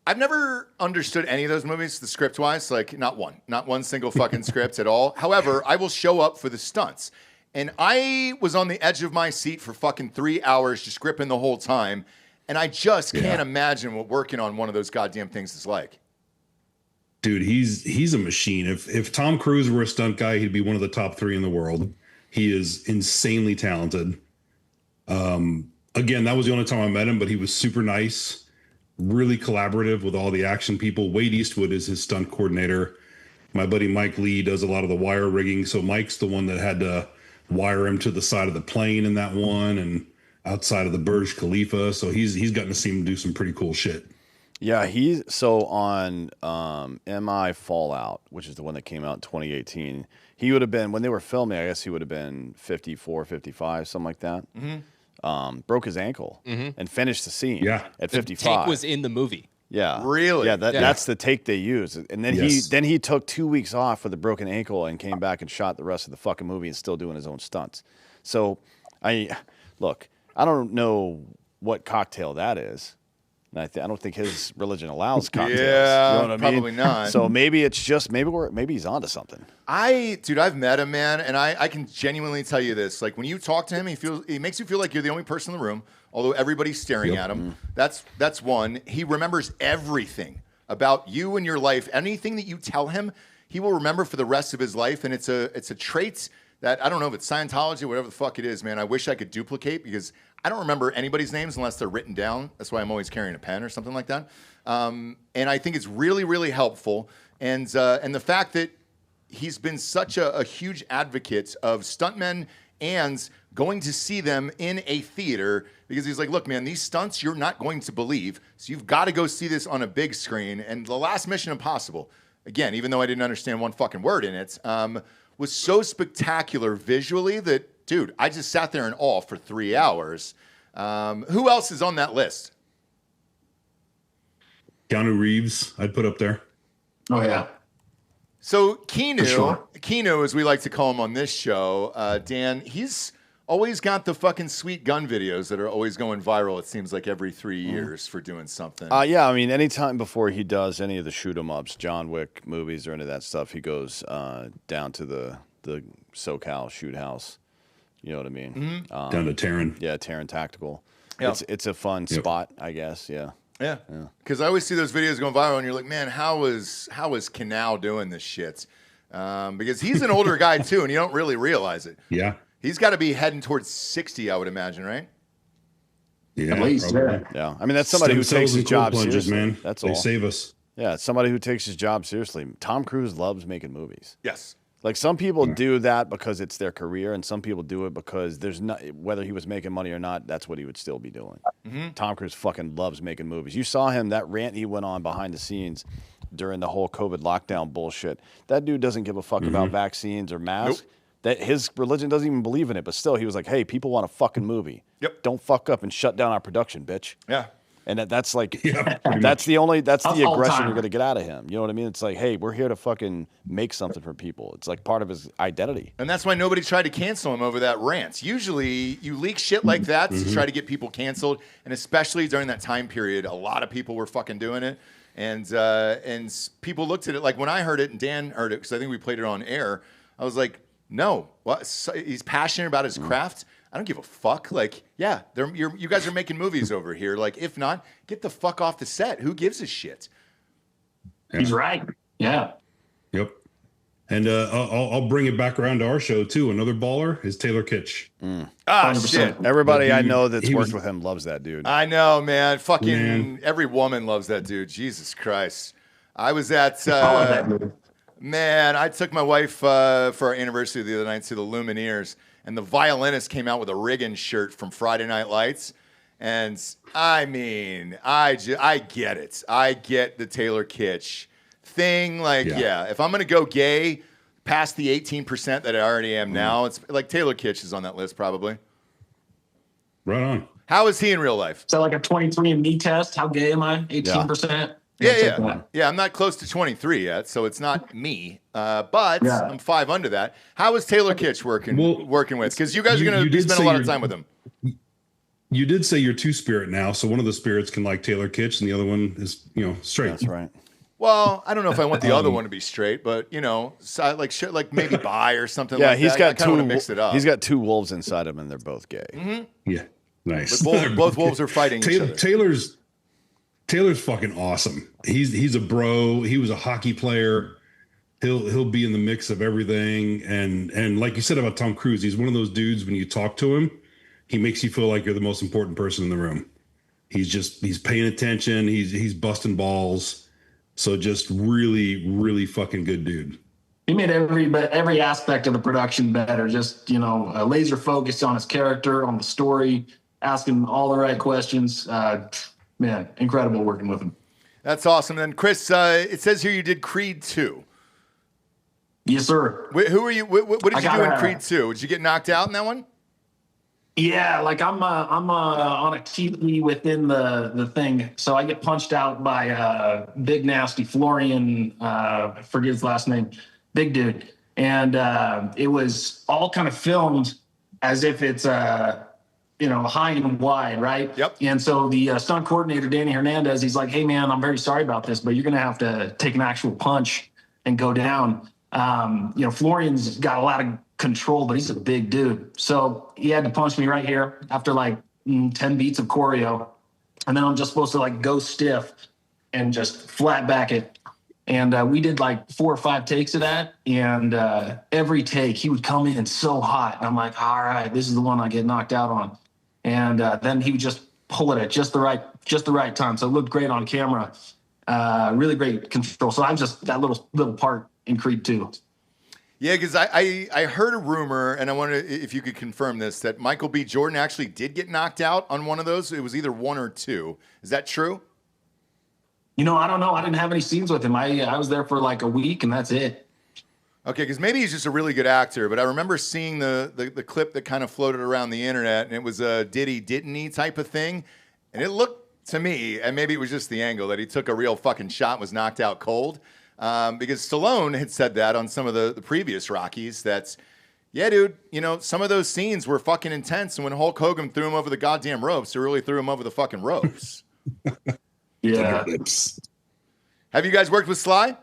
I've never understood any of those movies, the script-wise, like not one single fucking script at all. However, I will show up for the stunts. And I was on the edge of my seat for fucking 3 hours, just gripping the whole time. And I just can't imagine what working on one of those goddamn things is like. Dude, he's a machine. If Tom Cruise were a stunt guy, he'd be one of the top 3 in the world. He is insanely talented. Again, that was the only time I met him, but he was super nice, really collaborative with all the action people. Wade Eastwood is his stunt coordinator. My buddy Mike Lee does a lot of the wire rigging. So Mike's the one that had to wire him to the side of the plane in that one and outside of the Burj Khalifa. So he's gotten to see him do some pretty cool shit. Yeah, so on MI Fallout, which is the one that came out in 2018, he would have been, when they were filming, I guess he would have been 54, 55, something like that. Mm-hmm. Broke his ankle and finished the scene at 55. The take was in the movie. Yeah. Really? Yeah, that's the take they used. And then he took 2 weeks off with a broken ankle and came back and shot the rest of the fucking movie and still doing his own stunts. So, I don't know what cocktail that is. And I don't think his religion allows cocktails. Yeah, you know what I probably mean? not. So maybe it's just maybe he's onto something. I've met him, man, and I can genuinely tell you this: like when you talk to him, he makes you feel like you're the only person in the room, although everybody's staring at him. That's one. He remembers everything about you and your life. Anything that you tell him, he will remember for the rest of his life, and it's a trait that, I don't know if it's Scientology, whatever the fuck it is, man. I wish I could duplicate because I don't remember anybody's names unless they're written down. That's why I'm always carrying a pen or something like that. And I think it's really, really helpful. And the fact that he's been such a huge advocate of stuntmen and going to see them in a theater because he's like, look, man, these stunts you're not going to believe, so you've got to go see this on a big screen. And the last Mission Impossible, again, even though I didn't understand one fucking word in it, was so spectacular visually that, dude, I just sat there in awe for 3 hours. Who else is on that list? Keanu Reeves, I'd put up there. Oh, yeah. So Keanu, sure. Keanu, as we like to call him on this show, Dan, he's always got the fucking sweet gun videos that are always going viral, it seems like every 3 years for doing something. Yeah, I mean, anytime before he does any of the shoot 'em ups, John Wick movies or any of that stuff, he goes down to the SoCal shoot house. You know what I mean? Down to Taryn. Yeah, Taryn Tactical. Yeah. It's a fun spot, I guess. Yeah. Yeah, because I always see those videos going viral, and you're like, man, how is Canal doing this shit? Because he's an older guy too, and you don't really realize it. Yeah. He's got to be heading towards 60, I would imagine, right? Yeah. At least, probably. Yeah. I mean, that's somebody Stem who takes cells his and cold job plunges, seriously. man. That's they all. save us. Yeah, it's somebody who takes his job seriously. Tom Cruise loves making movies. Yes. Like some people do that because it's their career, and some people do it because there's not, whether he was making money or not, that's what he would still be doing. Tom Cruise fucking loves making movies. You saw him, that rant he went on behind the scenes during the whole COVID lockdown bullshit. That dude doesn't give a fuck about vaccines or masks. Nope. That his religion doesn't even believe in it, but still he was like, hey, people want a fucking movie. Yep. Don't fuck up and shut down our production, bitch. Yeah. And that's like, Yeah, that's the That's aggression all-time. you're going to get out of him. You know what I mean? It's like, hey, we're here to fucking make something for people. It's like part of his identity. And that's why nobody tried to cancel him over that rant. Usually you leak shit like that to try to get people canceled. And especially during that time period, a lot of people were fucking doing it. And people looked at it like when I heard it and Dan heard it, because I think we played it on air, I was like, no, what? He's passionate about his craft. I don't give a fuck. Like, yeah, you guys are making movies over here. Like, if not, get the fuck off the set. Who gives a shit? He's right. Yeah. Yep. And I'll bring it back around to our show too. Another baller is Taylor Kitsch. Ah, 100%. shit. Everybody I He- know that's he worked was- with him loves that dude. I know, man. Fucking Man. every woman loves that dude. Jesus Christ. I was at, I love that movie. man, I took my wife for our anniversary the other night to the Lumineers, and the violinist came out with a Riggin shirt from Friday Night Lights. And I mean, I get it. I get the Taylor Kitsch thing. Like, yeah, if I'm going to go gay past the 18% that I already am now, it's like Taylor Kitsch is on that list probably. Right on. How is he in real life? So like a 23andMe test. How gay am I? 18%. Yeah. I'm not close to 23 yet, so it's not me. But Yeah. I'm 5 under that. How is Taylor Kitsch working with? Because you guys are you going to did spend a say lot of you're- time with him. You did say you're two-spirit now, so one of the spirits can like Taylor Kitsch, and the other one is, straight. That's right. Well, I don't know if I want the other one to be straight, but like maybe bi or something. Yeah, like he's that. got I kinda two. wanna mix it up. He's got two wolves inside him, and they're both gay. Yeah, nice. But both wolves are fighting each other. Taylor's fucking awesome. He's a bro. He was a hockey player. He'll be in the mix of everything. And like you said about Tom Cruise, he's one of those dudes when you talk to him, he makes you feel like you're the most important person in the room. He's paying attention. He's busting balls. So just really, really fucking good dude. He made every aspect of the production better. Just, laser focused on his character, on the story, asking all the right questions. Man, incredible working with him. That's awesome. Then Chris, it says here you did Creed 2. Yes, sir. Who are you? What did you do in got Creed 2? Did you get knocked out in that one? Yeah, like I'm on a TV within the thing, so I get punched out by big nasty Florian. I forget his last name, big dude, and it was all kind of filmed as if it's high and wide, right? Yep. And so the stunt coordinator Danny Hernandez, he's like, "Hey man, I'm very sorry about this, but you're gonna have to take an actual punch and go down." Florian's got a lot of control, but he's a big dude. So he had to punch me right here after like 10 beats of choreo. And then I'm just supposed to like go stiff and just flat back it And we did like 4 or 5 takes of that. And every take, he would come in so hot. And I'm like, all right, this is the one I get knocked out on. And then he would just pull it at just the right time. So it looked great on camera. Really great control. So I'm just that little part in Creed 2. Yeah, because I heard a rumor, and I wonder if you could confirm this, that Michael B. Jordan actually did get knocked out on one of those. It was either 1 or 2. Is that true? You know, I don't know. I didn't have any scenes with him. I was there for like a week, and that's it. Okay, because maybe he's just a really good actor, but I remember seeing the clip that kind of floated around the internet, and it was a did he, didn't he type of thing, and it looked to me, and maybe it was just the angle, that he took a real fucking shot and was knocked out cold. Because Stallone had said that on some of the previous Rockies, that's, yeah, dude, you know, some of those scenes were fucking intense, and when Hulk Hogan threw him over the goddamn ropes, he really threw him over the fucking ropes. Yeah. Have you guys worked with Sly?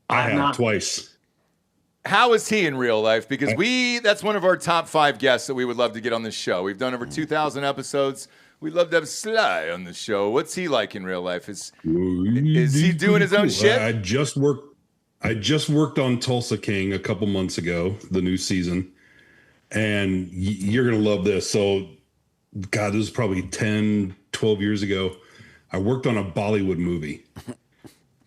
I have twice. How is he in real life? Because that's one of our top 5 guests that we would love to get on this show. We've done over 2,000 episodes. We'd love to have Sly on the show. What's he like in real life? Is he doing his own shit? I just worked on Tulsa King a couple months ago, the new season, and you're gonna love this. So, God, this was probably 10, 12 years ago. I worked on a Bollywood movie,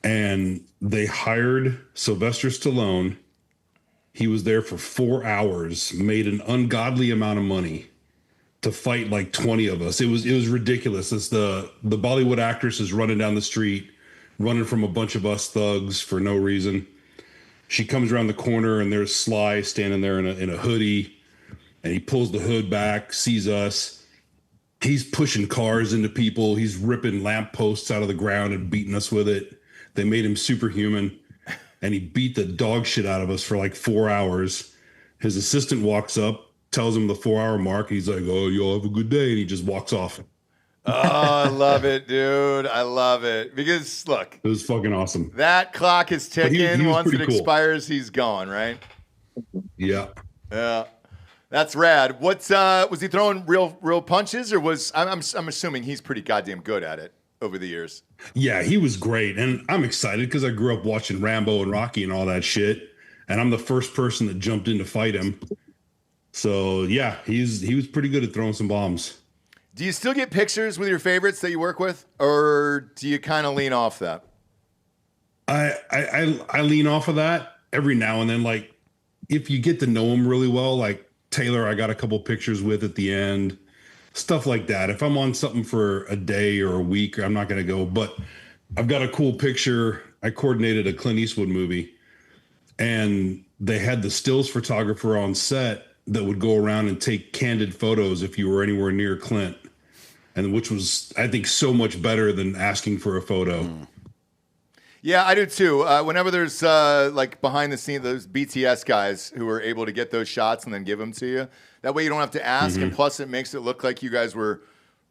and they hired Sylvester Stallone. He was there for 4 hours, made an ungodly amount of money to fight like 20 of us. It was ridiculous. It's the Bollywood actress is running down the street, running from a bunch of us thugs for no reason. She comes around the corner, and there's Sly standing there in a hoodie, and he pulls the hood back, sees us. He's pushing cars into people. He's ripping lampposts out of the ground and beating us with it. They made him superhuman, and he beat the dog shit out of us for like 4 hours. His assistant walks up, tells him the 4-hour mark. He's like, "Oh, y'all have a good day," and he just walks off. Oh, I love it, dude. I love it. Because, look. It was fucking awesome. That clock is ticking. He was Once it pretty cool. expires, he's gone, right? Yeah. Yeah. That's rad. What's was he throwing real punches, or was I'm assuming he's pretty goddamn good at it over the years. Yeah, he was great. And I'm excited because I grew up watching Rambo and Rocky and all that shit. And I'm the first person that jumped in to fight him. So yeah, he was pretty good at throwing some bombs. Do you still get pictures with your favorites that you work with, or do you kind of lean off that? I lean off of that every now and then. Like if you get to know him really well, like Taylor, I got a couple pictures with at the end, stuff like that. If I'm on something for a day or a week, I'm not going to go. But I've got a cool picture. I coordinated a Clint Eastwood movie, and they had the stills photographer on set that would go around and take candid photos if you were anywhere near Clint, and which was, I think, so much better than asking for a photo. Yeah, I do too. Whenever there's like behind the scenes, those BTS guys who are able to get those shots and then give them to you, that way you don't have to ask. And plus it makes it look like you guys were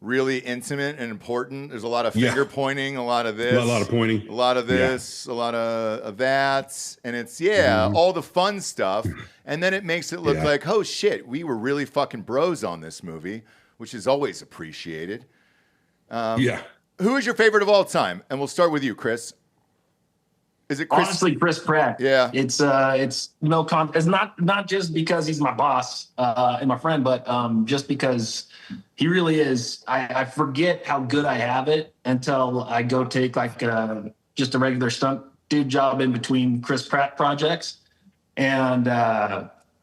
really intimate and important. There's a lot of finger pointing, a lot of this. A lot of pointing. A lot of this, a lot of that. And it's, all the fun stuff. And then it makes it look like, oh shit, we were really fucking bros on this movie, which is always appreciated. Who is your favorite of all time? And we'll start with you, Chris. Is it Chris? Honestly, Chris Pratt. Yeah. It's no it's not just because he's my boss and my friend, but just because he really is. I forget how good I have it until I go take like just a regular stunt dude job in between Chris Pratt projects. And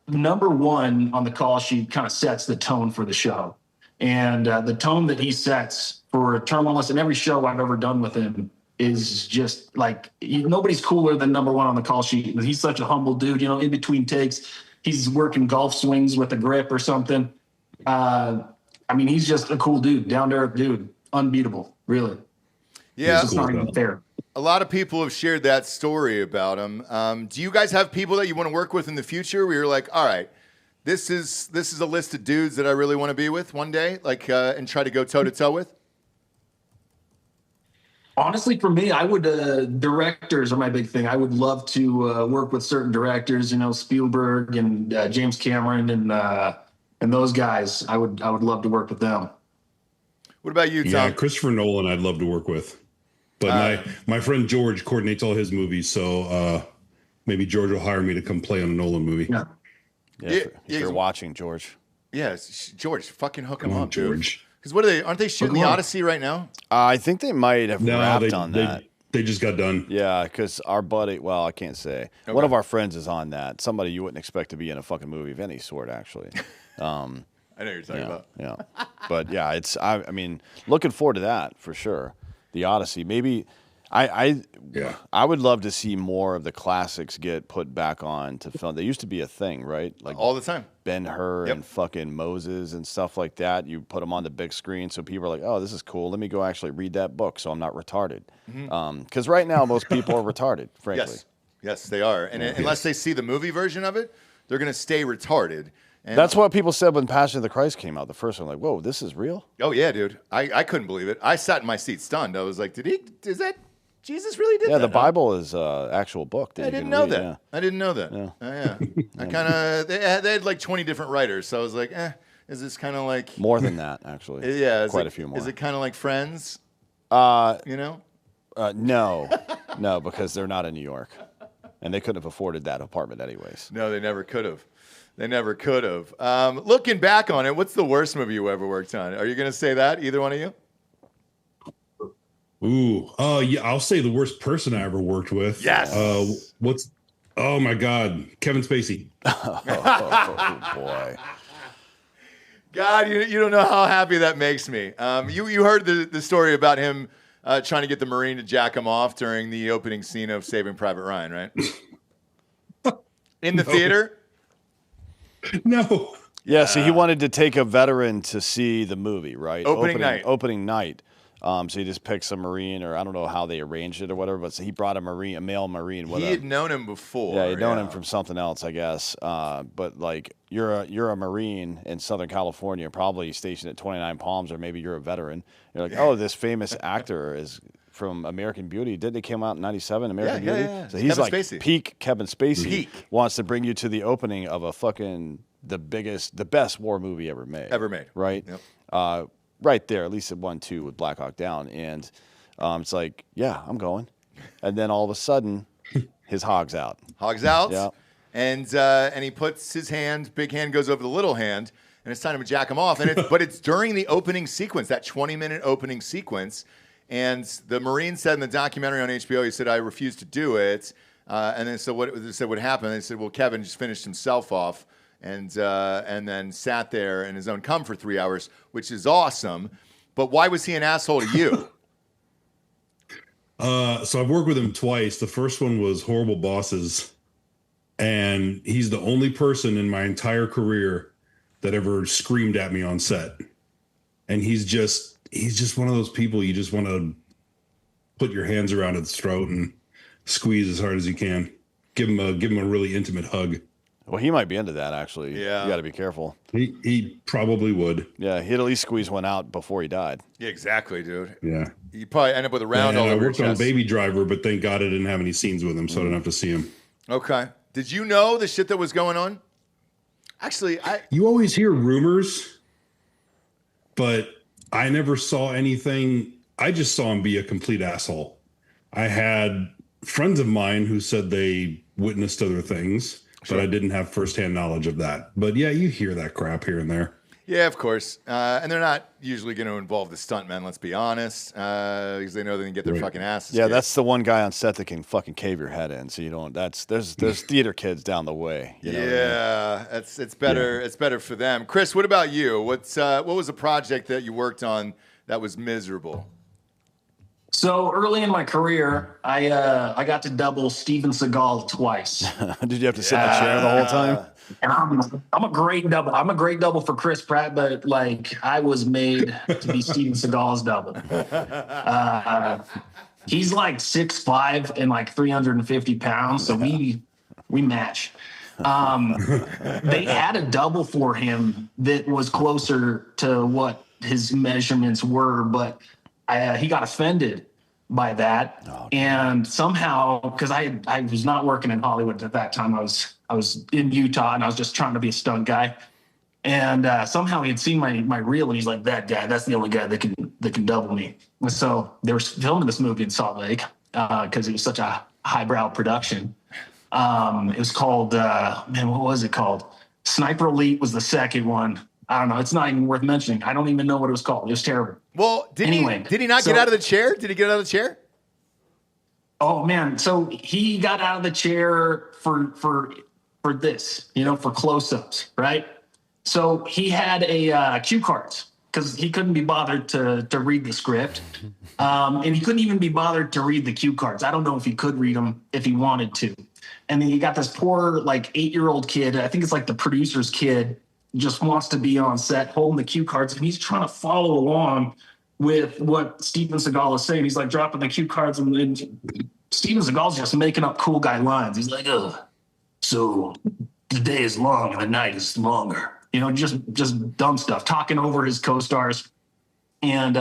number one on the call sheet kind of sets the tone for the show. And the tone that he sets for Terminalist and every show I've ever done with him is just like, nobody's cooler than number one on the call sheet. He's such a humble dude, in between takes, he's working golf swings with a grip or something. He's just a cool dude, down to earth dude, unbeatable, really. Yeah. It's not even fair. A lot of people have shared that story about him. Do you guys have people that you want to work with in the future where you're like, all right, this is a list of dudes that I really want to be with one day, like, and try to go toe to toe with? Honestly, for me, I would directors are my big thing. I would love to work with certain directors, Spielberg and James Cameron and those guys. I would love to work with them. What about you, Thom? Yeah, Christopher Nolan, I'd love to work with. But my friend George coordinates all his movies, so maybe George will hire me to come play on a Nolan movie. Yeah. If you're watching, George. Yes, George, fucking hook him up, George. Because what are they? Aren't they shooting the Odyssey right now? I think they might have wrapped on that. They just got done. Yeah, because our buddy, well, I can't say. Okay. One of our friends is on that. Somebody you wouldn't expect to be in a fucking movie of any sort, actually. I know what you're talking about. Yeah. But yeah, I mean, looking forward to that for sure. The Odyssey. Maybe I would love to see more of the classics get put back on to film. They used to be a thing, right? Like all the time. Ben-Hur and fucking Moses and stuff like that. You put them on the big screen so people are like, oh, this is cool. Let me go actually read that book so I'm not retarded. Because right now most people are retarded, frankly. Yes, they are. And unless they see the movie version of it, they're going to stay retarded. And that's what people said when Passion of the Christ came out. The first one, like, whoa, this is real? Oh, yeah, dude. I couldn't believe it. I sat in my seat stunned. I was like, is that Jesus really did that? Yeah, the Bible is an actual book. I didn't know that. Yeah. I didn't know that. Yeah. I kind of, they had like 20 different writers. So I was like, is this kind of like. More than that, actually. Yeah. Quite a few more. Is it kind of like Friends? No, because they're not in New York. And they couldn't have afforded that apartment anyways. No, they never could have. Looking back on it, what's the worst movie you ever worked on? Are you going to say that, either one of you? Ooh, yeah, I'll say the worst person I ever worked with. Yes. Oh my God, Kevin Spacey. Oh boy. God, you don't know how happy that makes me. You heard the story about him trying to get the Marine to jack him off during the opening scene of Saving Private Ryan, right? In the theater? No. Yeah, so he wanted to take a veteran to see the movie, right? Opening night. So he just picks a Marine, or I don't know how they arranged it or whatever, but so he brought a male Marine with him. He had known him before. Yeah, he'd known him from something else, I guess. But like, you're a Marine in Southern California, probably stationed at 29 Palms, or maybe you're a veteran. You're like, oh, this famous actor is from American Beauty. Didn't it come out in 97, American Beauty? Yeah. So he's Kevin like Spacey. Peak Kevin Spacey. Peak. Wants to bring you to the opening of a fucking, the best war movie ever made. Right? Yep. Right there, at least at 1-2 with Black Hawk Down. And it's like, yeah, I'm going. And then all of a sudden, his hog's out. Yeah. And he puts his hand, big hand goes over the little hand, and it's time to jack him off. But it's during the opening sequence, that 20-minute opening sequence. And the Marine said in the documentary on HBO, he said, I refused to do it. And then so they said, what happened? They said, well, Kevin just finished himself off. And then sat there in his own cum for 3 hours, which is awesome. But why was he an asshole to you? So I've worked with him twice. The first one was Horrible Bosses, and he's the only person in my entire career that ever screamed at me on set. And he's just one of those people you just want to put your hands around his throat and squeeze as hard as you can. Give him a really intimate hug. Well, he might be into that, actually. Yeah. You got to be careful. He probably would. Yeah, he'd at least squeeze one out before he died. Yeah, exactly, dude. Yeah. You probably end up with a round all over I your worked on chest. Baby Driver, but thank God I didn't have any scenes with him, so I didn't have to see him. Okay. Did you know the shit that was going on? Actually, You always hear rumors, but I never saw anything. I just saw him be a complete asshole. I had friends of mine who said they witnessed other things. But I didn't have firsthand knowledge of that. But yeah, you hear that crap here and there. Yeah, of course. And they're not usually going to involve the stuntmen, let's be honest, because they know they can get their fucking asses Yeah, kicked. that's the one guy on set that can fucking cave your head in. So you don't. There's theater kids down the way. You know what I mean? It's better. Yeah. It's better for them. Chris, what about you? What was a project that you worked on that was miserable? So early in my career, I got to double Steven Seagal twice. Did you have to sit in the chair the whole time? And I'm a great double. I'm a great double for Chris Pratt, but like I was made to be Steven Seagal's double. He's like 6'5" and like 350 pounds, so we match. They had a double for him that was closer to what his measurements were, but he got offended by that. And somehow, because I was not working in Hollywood at that time, I was in Utah and I was just trying to be a stunt guy. And somehow he had seen my reel and he's like, that guy, that's the only guy that can can double me. And so they were filming this movie in Salt Lake because it was such a highbrow production. It was called, what was it called? Sniper Elite was the second one. I don't know. It's not even worth mentioning. I don't even know what it was called. It was terrible. Well, did he not get out of the chair? Did he get out of the chair? Oh man. So he got out of the chair for this, for close-ups, right? So he had a cue cards because he couldn't be bothered to read the script. And he couldn't even be bothered to read the cue cards. I don't know if he could read them if he wanted to. And then you got this poor 8-year-old kid. I think it's the producer's kid, just wants to be on set holding the cue cards, and he's trying to follow along with what Steven Seagal is saying. He's dropping the cue cards, and Steven Seagal's just making up cool guy lines. He's like, so the day is long and the night is longer. Just dumb stuff, talking over his co-stars. And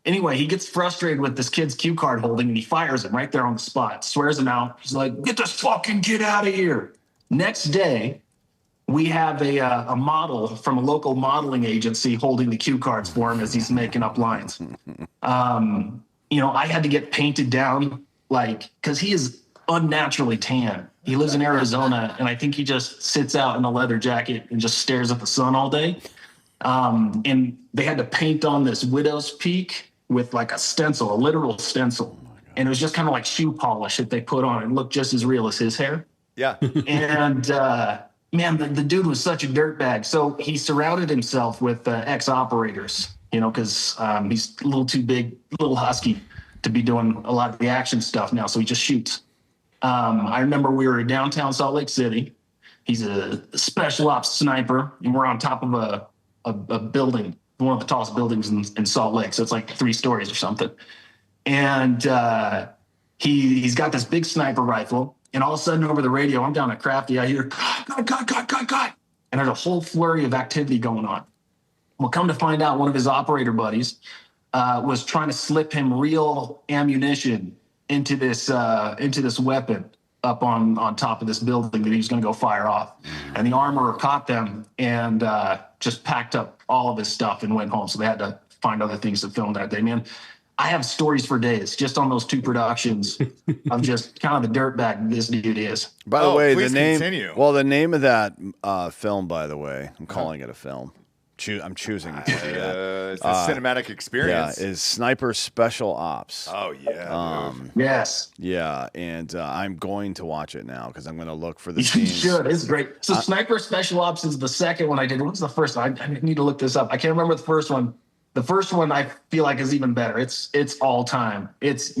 anyway, he gets frustrated with this kid's cue card holding, and he fires him right there on the spot, swears him out. He's like, get this fucking kid out of here. Next day, we have a model from a local modeling agency holding the cue cards for him as he's making up lines. I had to get painted down, because he is unnaturally tan. He lives in Arizona, and I think he just sits out in a leather jacket and just stares at the sun all day. And they had to paint on this widow's peak with a stencil, a literal stencil. And it was just kind of like shoe polish that they put on. It looked just as real as his hair. Yeah. And man, the dude was such a dirtbag. So he surrounded himself with ex-operators, because he's a little too big, a little husky to be doing a lot of the action stuff now. So he just shoots. I remember we were in downtown Salt Lake City. He's a special ops sniper, and we're on top of a building, one of the tallest buildings in Salt Lake. So it's 3 stories or something. And he's got this big sniper rifle. And all of a sudden over the radio, I'm down at Crafty, I hear, God. And there's a whole flurry of activity going on. Well, come to find out, one of his operator buddies was trying to slip him real ammunition into this weapon up on top of this building that he was going to go fire off. And the armorer caught them and just packed up all of his stuff and went home. So they had to find other things to film that day, man. I have stories for days just on those 2 productions of just kind of the dirtbag this dude is. By the way, please the name. continue. Well, the name of that film, by the way, I'm calling it a film. I'm choosing to do that. It's a cinematic experience. Yeah, is Sniper Special Ops. Oh yeah. Yes. Yeah, and I'm going to watch it now because I'm going to look for the You scenes. should. It's great. So Sniper Special Ops is the second one I did. What was the first one? I need to look this up. I can't remember the first one. The first one I feel like is even better. It's all time. It's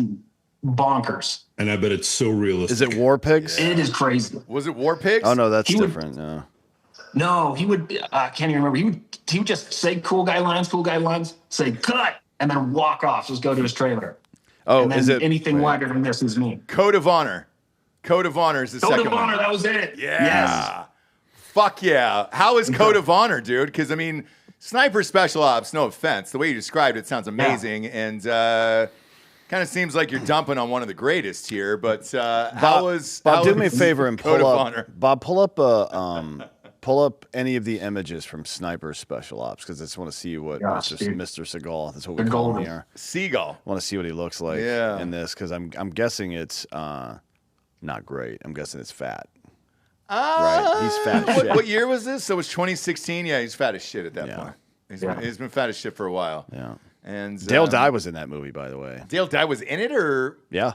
bonkers. And I bet it's so realistic. Is it War Pigs? It is crazy. Was it War Pigs? Oh no, that's He would- different. No. No, he would. I can't even remember. He would just say cool guy lines, say cut, and then walk off. Just go to his trailer. Oh, And then is it anything wider than this is me? Code of Honor. Code of Honor is the Code second of Honor. one. That was it. Yeah. Yes. Fuck yeah. How is Code of Honor, dude? Because, Sniper Special Ops, no offense. The way you described it sounds amazing. And kind of seems like you're dumping on one of the greatest here. But Bob, do me a favor and Code pull of up. Honor. Bob, pull up any of the images from Sniper Special Ops because I just want to see what Gosh, Mr. dude. Seagal. That's what we They're call him golden. here. Seagal. I want to see what he looks like Yeah. in this because I'm guessing it's not great. I'm guessing it's fat. Right. He's fat as shit. What year was this? So it was 2016. Yeah, he's fat as shit at that Yeah. point. He's been fat as shit for a while. Yeah. And Dale Dye was in that movie, by the way. Dale Dye was in it, or Yeah.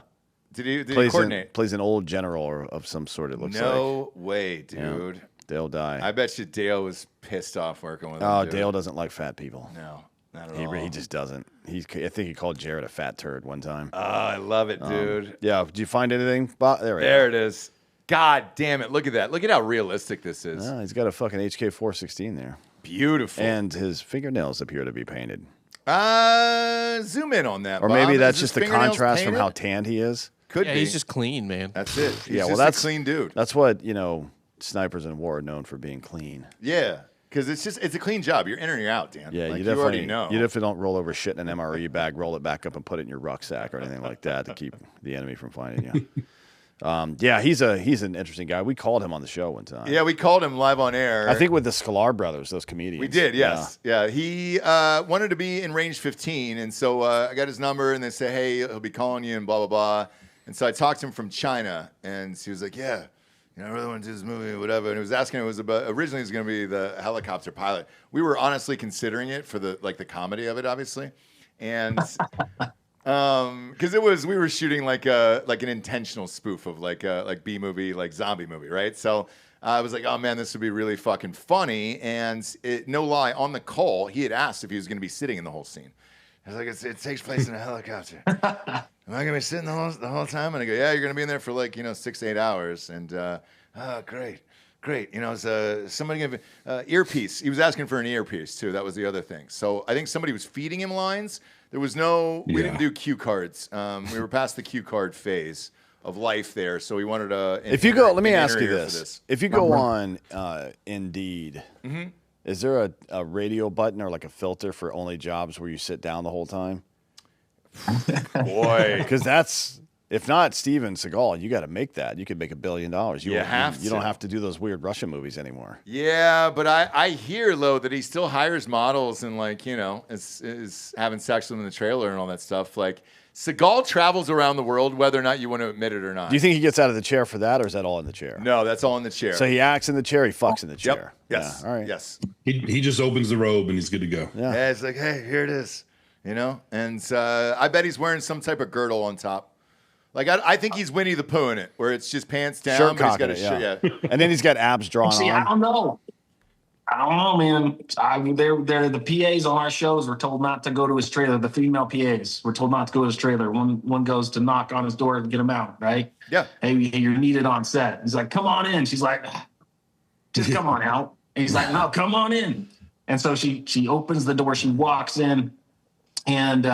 did he Plays coordinate? plays an old general of some sort, it looks like. No way, Yeah. dude. Dale Dye. I bet you Dale was pissed off working with him. Oh, dude. Dale doesn't like fat people. No, not at He, all. he just doesn't. I think he called Jared a fat turd one time. Oh, I love it, dude. Yeah. Did you find anything? Bob? There we There go. it is. God damn it. Look at that. Look at how realistic this is. Oh, he's got a fucking HK 416 there. Beautiful. And his fingernails appear to be painted. Zoom in on that, Or Bob. maybe Is that's his just the fingernails contrast from painted? how tanned he is. Could Yeah, be. he's just clean, man. That's it. He's Yeah, well, just that's a clean dude. That's what, snipers in war are known for being clean. Yeah, because it's a clean job. You're in or you're out, Dan. Yeah, like, you you already definitely know. You definitely don't roll over shit in an MRE bag, roll it back up, and put it in your rucksack or anything like that to keep the enemy from finding you. Yeah, he's an interesting guy. We called him on the show one time. Yeah, we called him live on air. I think with the Sklar brothers, those comedians. We did, yes. Yeah, he wanted to be in range 15, and so I got his number, and they say, hey, he'll be calling you, and blah, blah, blah. And so I talked to him from China, and he was like, yeah, I really want to do this movie, whatever. And he was asking, originally it was going to be the helicopter pilot. We were honestly considering it for the comedy of it, obviously. And because we were shooting like an intentional spoof of like B movie, like zombie movie, right? So I was like, oh man, this would be really fucking funny. And no lie, on the call, he had asked if he was going to be sitting in the whole scene. I was like, it takes place in a helicopter. Am I going to be sitting the whole time? And I go, yeah, you're going to be in there for 6 to 8 hours. And great. So somebody give earpiece. He was asking for an earpiece too. That was the other thing. So I think somebody was feeding him lines. There was we didn't do cue cards. We were past the cue card phase of life there. So we wanted to. Let me ask you this. If you go on Indeed, is there a radio button or like a filter for only jobs where you sit down the whole time? Boy, because that's, if not Steven Seagal, you got to make that. You could make $1 billion. You don't have to do those weird Russian movies anymore. Yeah, but I hear though that he still hires models and is having sex with them in the trailer and all that stuff. Like Seagal travels around the world, whether or not you want to admit it or not. Do you think he gets out of the chair for that, or is that all in the chair? No, that's all in the chair. So he acts in the chair, he fucks in the chair. Yep. Yes. Yeah. All right. Yes. He just opens the robe and he's good to go. Yeah. It's like, hey, here it is. And I bet he's wearing some type of girdle on top. Like I think he's Winnie the Pooh in it, where it's just pants down, shirt but he's got a shirt. shirt. Yeah. And then he's got abs drawn on. I don't know, man. They're the PAs on our shows were told not to go to his trailer. The female PAs were told not to go to his trailer. One goes to knock on his door and get him out. Right? Yeah. Hey, you're needed on set. He's like, come on in. She's like, just come on out. And he's like, no, come on in. And so she opens the door. She walks in. And,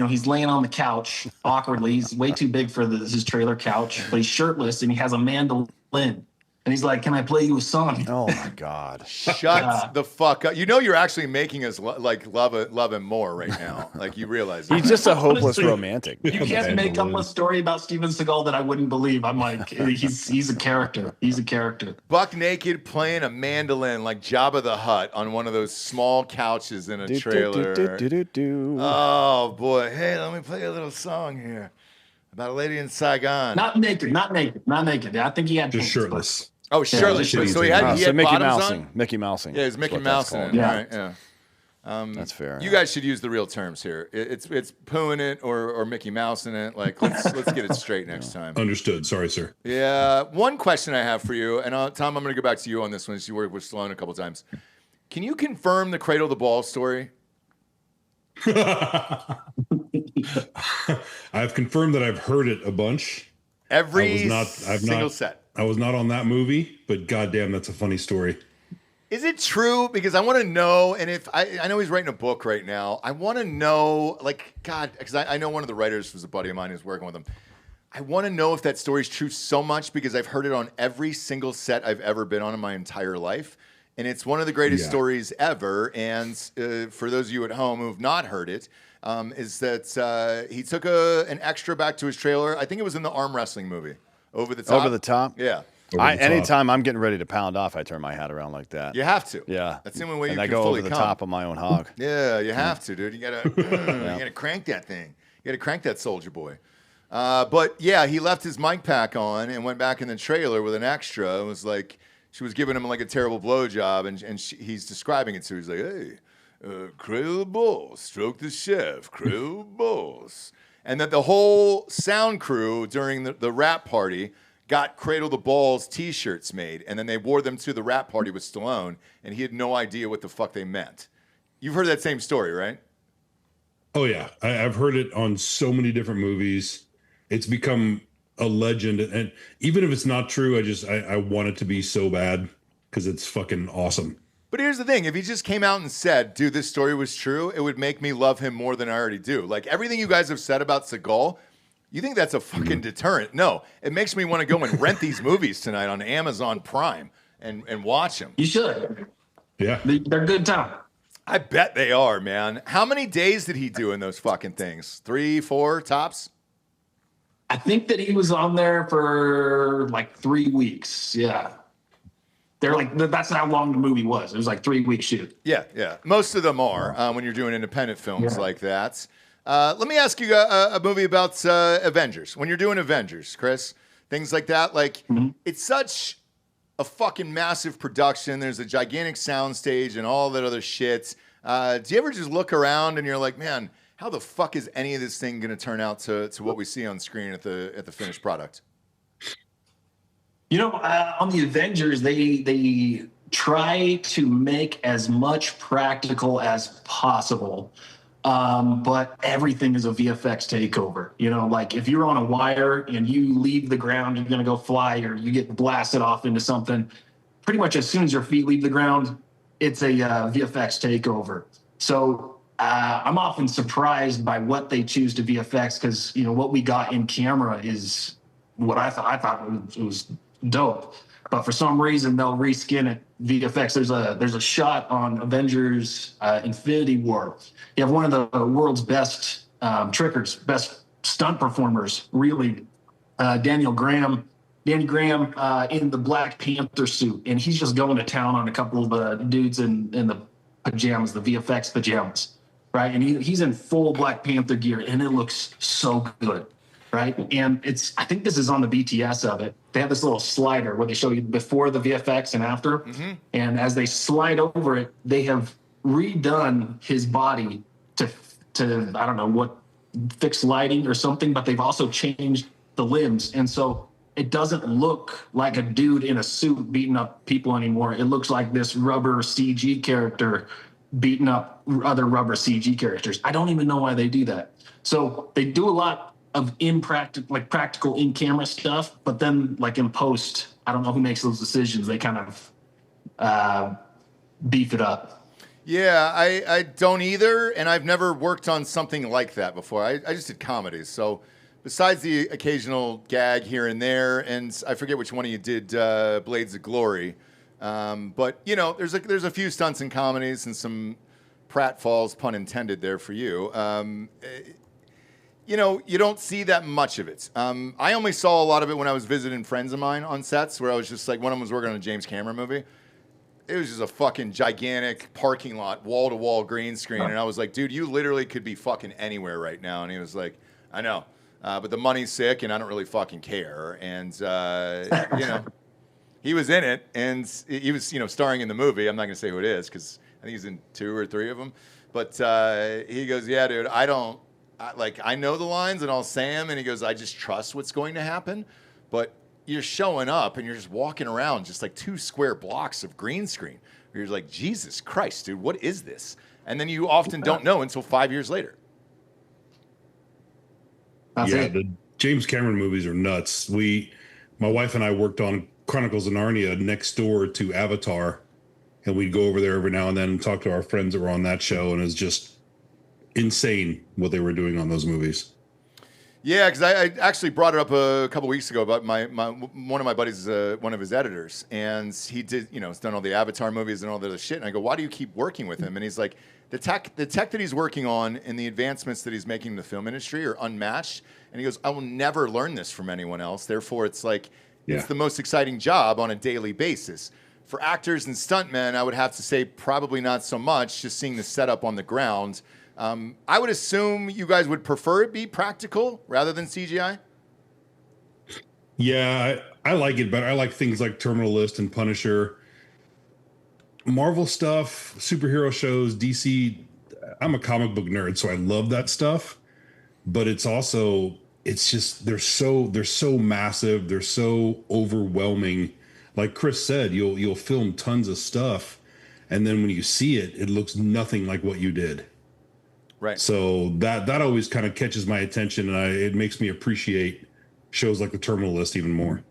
he's laying on the couch awkwardly. He's way too big for his trailer couch, but he's shirtless and he has a mandolin. And he's like, can I play you a song? Oh, my God. Shut the fuck up. You're actually making us love him more right now. Like, you realize he's just a hopeless romantic. You can't make up a story about Steven Seagal that I wouldn't believe. I'm like, he's a character. He's a character. Buck naked playing a mandolin like Jabba the Hutt on one of those small couches in a trailer. Oh, boy. Hey, let me play a little song here about a lady in Saigon. Not naked. I think he had just shirtless. Oh, shirtless. So he had Mickey bottoms Mousing. on? Mickey Mousing. Yeah, he's Mickey Mousing. Yeah. Right, yeah. That's fair. You guys should use the real terms here. It's pooing it or Mickey Mouse in it. Like let's get it straight next time. Understood. Sorry, sir. Yeah. One question I have for you, and Tom, I'm going to go back to you on this one. As you worked with Stallone a couple times. Can you confirm the cradle to ball story? I've confirmed that I've heard it a bunch. Every single set. I was not on that movie, but goddamn, that's a funny story. Is it true? Because I want to know, and if I know he's writing a book right now, I want to know, because I know one of the writers was a buddy of mine who's working with him. I want to know if that story's true so much because I've heard it on every single set I've ever been on in my entire life. And it's one of the greatest stories ever. And for those of you at home who have not heard it, is that he took an extra back to his trailer. I think it was in the arm wrestling movie. Over the top? Over the top? Yeah. Anytime I'm getting ready to pound off, I turn my hat around like that. You have to. Yeah. That's the only way and you I can go fully over the come. top of my own hog. Yeah, you have to, dude. You gotta crank that thing. You gotta crank that soldier boy. But yeah, he left his mic pack on and went back in the trailer with an extra. It was like she was giving him like a terrible blowjob, and he's describing it to her. He's like, hey, cradle the balls, stroke the chef, cradle the balls. And that the whole sound crew during the rap party got Cradle the Balls T-shirts made, and then they wore them to the rap party with Stallone, and he had no idea what the fuck they meant. You've heard that same story, right? Oh, yeah. I've heard it on so many different movies. It's become a legend, and even if it's not true, I want it to be so bad because it's fucking awesome. But here's the thing. If he just came out and said, dude, this story was true, it would make me love him more than I already do. Like, everything you guys have said about Seagal, you think that's a fucking deterrent? No, it makes me want to go and rent these movies tonight on Amazon Prime and watch them. You should. Yeah. They're good time. I bet they are, man. How many days did he do in those fucking things? 3, 4 tops? I think that he was on there for like 3 weeks. Yeah. They're like, that's how long the movie was. It was like 3 week shoot. Yeah, yeah. Most of them are when you're doing independent films Yeah. like that. Let me ask you a movie about Avengers. When you're doing Avengers, Chris, things like that, like it's such a fucking massive production. There's a gigantic soundstage and all that other shit. Do you ever just look around and you're like, man, how the fuck is any of this thing going to turn out to what we see on screen at the finished product? You know, on the Avengers, they try to make as much practical as possible, but everything is a VFX takeover. You know, like if you're on a wire and you leave the ground, you're going to go fly, or you get blasted off into something. Pretty much as soon as your feet leave the ground, it's a VFX takeover. So I'm often surprised by what they choose to VFX, because you know what we got in camera is what I thought it was dope, but for some reason they'll reskin it VFX. There's a shot on Avengers Infinity War. You have one of the world's best trickers, best stunt performers, really, Danny Graham in the Black Panther suit, and he's just going to town on a couple of dudes in the pajamas, the VFX pajamas, right? And he's in full Black Panther gear, and it looks so good. Right. And I think this is on the BTS of it. They have this little slider where they show you before the VFX and after. Mm-hmm. And as they slide over it, they have redone his body to I don't know what, fix lighting or something, but they've also changed the limbs. And so it doesn't look like a dude in a suit beating up people anymore. It looks like this rubber CG character beating up other rubber CG characters. I don't even know why they do that. So they do a lot of practical in-camera stuff, but then like in post, I don't know who makes those decisions. They kind of beef it up. Yeah, I don't either, and I've never worked on something like that before. I just did comedies, so besides the occasional gag here and there, and I forget which one of you did Blades of Glory, but you know, there's a few stunts in comedies and some pratfalls, pun intended, there for you. You know, you don't see that much of it. I only saw a lot of it when I was visiting friends of mine on sets, where I was just like, one of them was working on a James Cameron movie. It was just a fucking gigantic parking lot, wall-to-wall green screen. And I was like, dude, you literally could be fucking anywhere right now. And he was like, I know, but the money's sick and I don't really fucking care. And, you know, he was in it and he was, you know, starring in the movie. I'm not going to say who it is because I think he's in 2 or 3 of them. But he goes, yeah, dude, I know the lines and I'll say them, and he goes, I just trust what's going to happen. But you're showing up and you're just walking around just like 2 square blocks of green screen. You're like, Jesus Christ, dude, what is this? And then you often don't know until 5 years later. The James Cameron movies are nuts. My wife and I worked on Chronicles of Narnia next door to Avatar, and we'd go over there every now and then and talk to our friends that were on that show, and it was just insane what they were doing on those movies. Yeah, because I actually brought it up a couple weeks ago about one of my buddies, one of his editors, and he did, you know, he's done all the Avatar movies and all the other shit. And I go, why do you keep working with him? And he's like, the tech that he's working on and the advancements that he's making in the film industry are unmatched. And he goes, I will never learn this from anyone else. Therefore, it's like it's the most exciting job on a daily basis. For actors and stuntmen, I would have to say probably not so much. Just seeing the setup on the ground. I would assume you guys would prefer it be practical rather than CGI. Yeah, I like it, but I like things like Terminal List and Punisher. Marvel stuff, superhero shows, DC. I'm a comic book nerd, so I love that stuff. But it's just they're so massive, they're so overwhelming. Like Chris said, you'll film tons of stuff, and then when you see it, it looks nothing like what you did. Right. So that always kind of catches my attention, and it makes me appreciate shows like the Terminal List even more.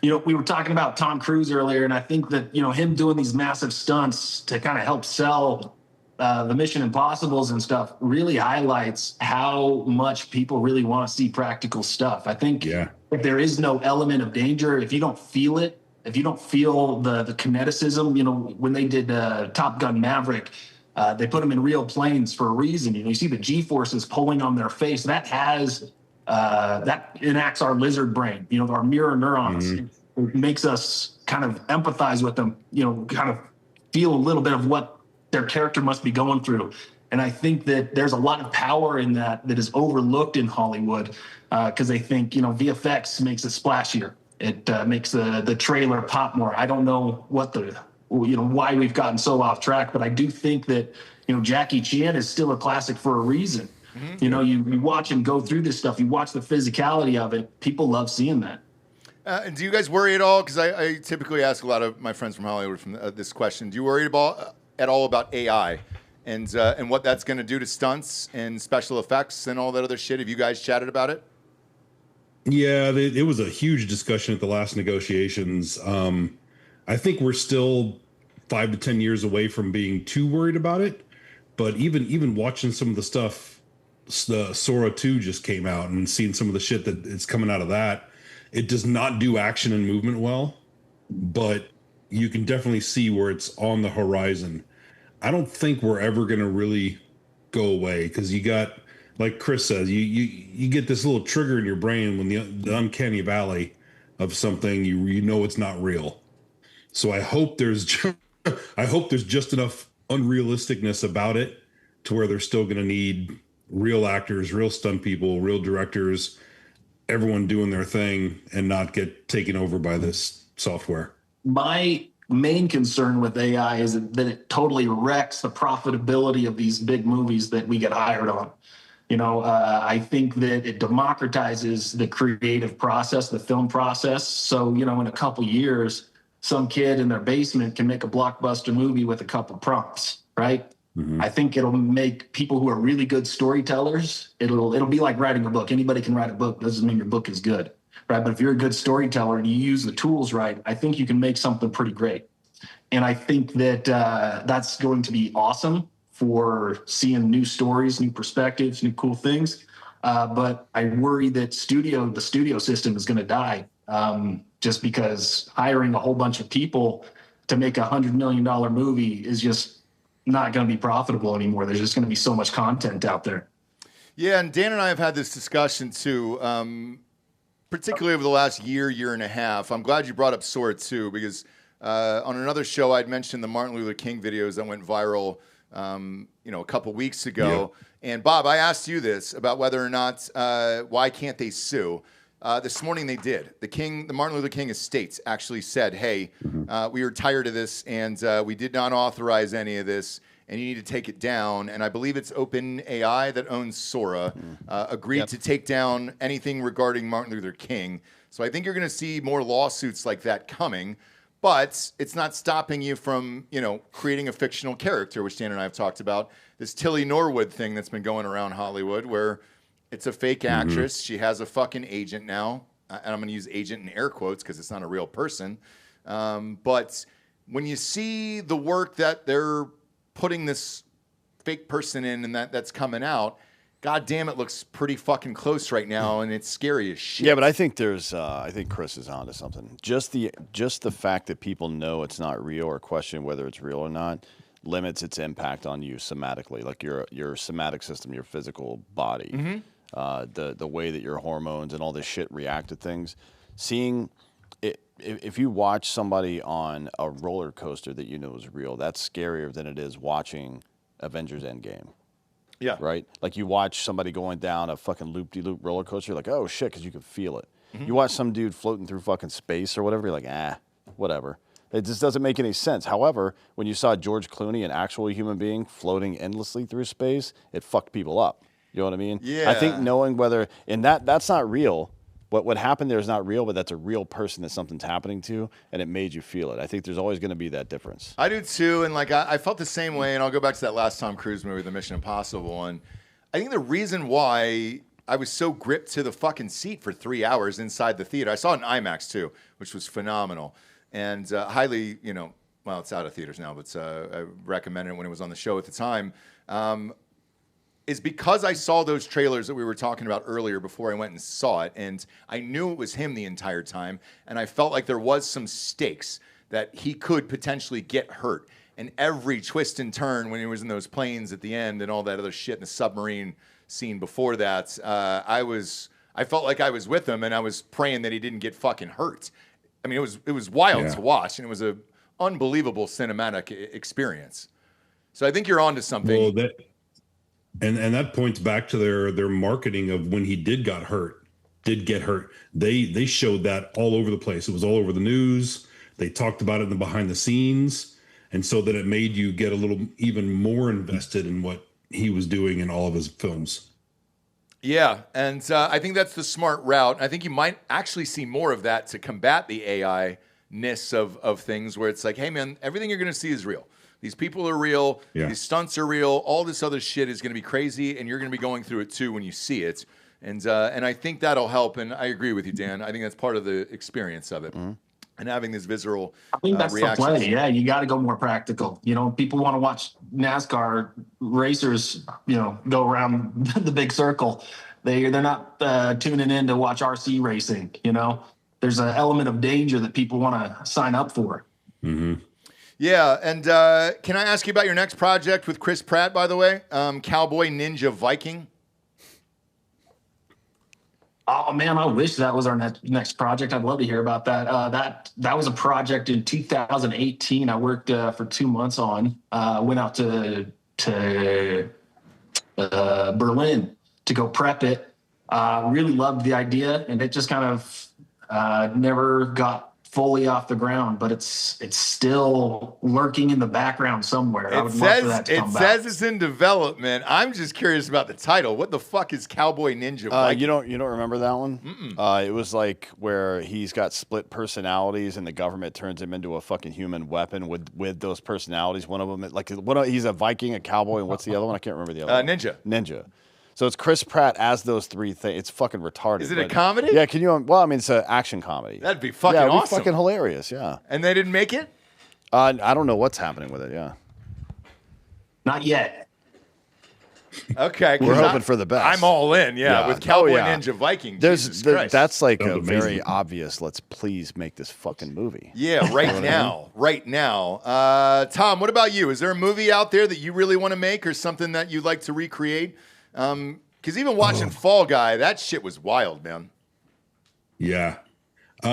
You know, we were talking about Tom Cruise earlier, and I think that, you know, him doing these massive stunts to kind of help sell the Mission Impossibles and stuff really highlights how much people really want to see practical stuff. I think if there is no element of danger, if you don't feel it, if you don't feel the kineticism, you know, when they did Top Gun Maverick, they put them in real planes for a reason. You know, you see the G-forces pulling on their face. That has that enacts our lizard brain, our mirror neurons. It makes us kind of empathize with them, kind of feel a little bit of what their character must be going through. And I think that there's a lot of power in that is overlooked in Hollywood because they think, VFX makes it splashier. It makes the trailer pop more. I don't know why we've gotten so off track, but I do think that, Jackie Chan is still a classic for a reason. You watch him go through this stuff. You watch the physicality of it. People love seeing that. And do you guys worry at all? Because I typically ask a lot of my friends from Hollywood this question. Do you worry at all about AI and what that's going to do to stunts and special effects and all that other shit? Have you guys chatted about it? Yeah, it was a huge discussion at the last negotiations. I think we're still 5 to 10 years away from being too worried about it. But even watching some of the stuff, the Sora 2 just came out, and seeing some of the shit that is coming out of that, it does not do action and movement well, but you can definitely see where it's on the horizon. I don't think we're ever going to really go away because you got, like Chris says, you get this little trigger in your brain when the uncanny valley of something, you know it's not real. So I hope there's just enough unrealisticness about it to where they're still going to need real actors, real stunt people, real directors, everyone doing their thing and not get taken over by this software. My main concern with AI is that it totally wrecks the profitability of these big movies that we get hired on. I think that it democratizes the creative process, the film process. So, in a couple years, some kid in their basement can make a blockbuster movie with a couple prompts, right? Mm-hmm. I think it'll make people who are really good storytellers, it'll be like writing a book. Anybody can write a book. Doesn't mean your book is good, right? But if you're a good storyteller and you use the tools right, I think you can make something pretty great. And I think that that's going to be awesome for seeing new stories, new perspectives, new cool things. But I worry that the studio system is going to die just because hiring a whole bunch of people to make $100 million movie is just not going to be profitable anymore. There's just going to be so much content out there. Yeah, and Dan and I have had this discussion too, particularly over the last year and a half. I'm glad you brought up Sora 2 because on another show I'd mentioned the Martin Luther King videos that went viral a couple weeks ago. Yeah. And Bob, I asked you this about whether or not why can't they sue? This morning they did. The Martin Luther King estates actually said, hey, we are tired of this and we did not authorize any of this and you need to take it down. And I believe it's OpenAI that owns Sora, agreed to take down anything regarding Martin Luther King. So I think you're going to see more lawsuits like that coming. But it's not stopping you from, creating a fictional character, which Dan and I have talked about. This Tilly Norwood thing that's been going around Hollywood where it's a fake actress. She has a fucking agent now. And I'm going to use agent in air quotes because it's not a real person. But when you see the work that they're putting this fake person in and that's coming out, God damn, it looks pretty fucking close right now, and it's scary as shit. Yeah, but I think I think Chris is onto something. Just the fact that people know it's not real or question whether it's real or not limits its impact on you somatically, like your somatic system, your physical body, the way that your hormones and all this shit react to things. Seeing it, if you watch somebody on a roller coaster that you know is real, that's scarier than it is watching Avengers Endgame. Yeah. Right? Like you watch somebody going down a fucking loop-de-loop roller coaster, you're like, oh shit, because you can feel it. You watch some dude floating through fucking space or whatever, you're like, whatever. It just doesn't make any sense. However, when you saw George Clooney, an actual human being, floating endlessly through space, it fucked people up. You know what I mean? Yeah. I think knowing whether, and that's not real. What happened there is not real, but that's a real person that something's happening to, and it made you feel it. I think there's always going to be that difference. I do too, and I felt the same way, and I'll go back to that last Tom Cruise movie, the Mission Impossible one. I think the reason why I was so gripped to the fucking seat for 3 hours inside the theater, I saw it in IMAX too, which was phenomenal, and highly, well, it's out of theaters now, but I recommended it when it was on the show at the time, is because I saw those trailers that we were talking about earlier before I went and saw it, and I knew it was him the entire time, and I felt like there was some stakes that he could potentially get hurt. And every twist and turn when he was in those planes at the end and all that other shit in the submarine scene before that, I was I felt like I was with him, and I was praying that he didn't get fucking hurt. I mean, it was wild to watch, and it was a unbelievable cinematic experience. So I think you're onto something. Well, and that points back to their marketing of when he did get hurt. They showed that all over the place. It was all over the news. They talked about it in the behind the scenes, and so that it made you get a little even more invested in what he was doing in all of his films. Yeah, and I think that's the smart route. I think you might actually see more of that to combat the AI-ness of things, where it's like, hey, man, everything you're going to see is real. These people are real. Yeah. These stunts are real. All this other shit is going to be crazy, and you're going to be going through it too when you see it. And I think that'll help. And I agree with you, Dan. I think that's part of the experience of it. Mm-hmm. And having this visceral I think that's the play. Yeah, you got to go more practical. You know, people want to watch NASCAR racers, you know, go around the big circle. They're not tuning in to watch RC racing. You know, there's an element of danger that people want to sign up for. Mm-hmm. Yeah, and can I ask you about your next project with Chris Pratt, by the way? Cowboy Ninja Viking. Oh man, I wish that was our next project. I'd love to hear about that. That was a project in 2018. I worked for 2 months on. Went out to Berlin to go prep it. Really loved the idea, and it just kind of never got fully off the ground. But it's still lurking in the background somewhere. I would love for that to come back. It says it's in development. I'm just curious about the title. What the fuck is Cowboy Ninja Viking? You don't remember that one? It was like where he's got split personalities, and the government turns him into a fucking human weapon with those personalities. One of them, he's a Viking, a cowboy, and what's the other one? I can't remember the other one. Ninja. So it's Chris Pratt as those three things. It's fucking retarded. Is it a comedy? Yeah, can you? Well, I mean, it's an action comedy. That'd be fucking awesome. Yeah, it'd be fucking hilarious. Yeah. And they didn't make it? I don't know what's happening with it. Yeah. Not yet. Okay, we're hoping for the best. I'm all in. Yeah, with Cowboy Ninja Viking. That's like a very obvious. Let's please make this fucking movie. Yeah, right now. Thom, what about you? Is there a movie out there that you really want to make, or something that you'd like to recreate? Because even watching Fall Guy, that shit was wild, man. Yeah. You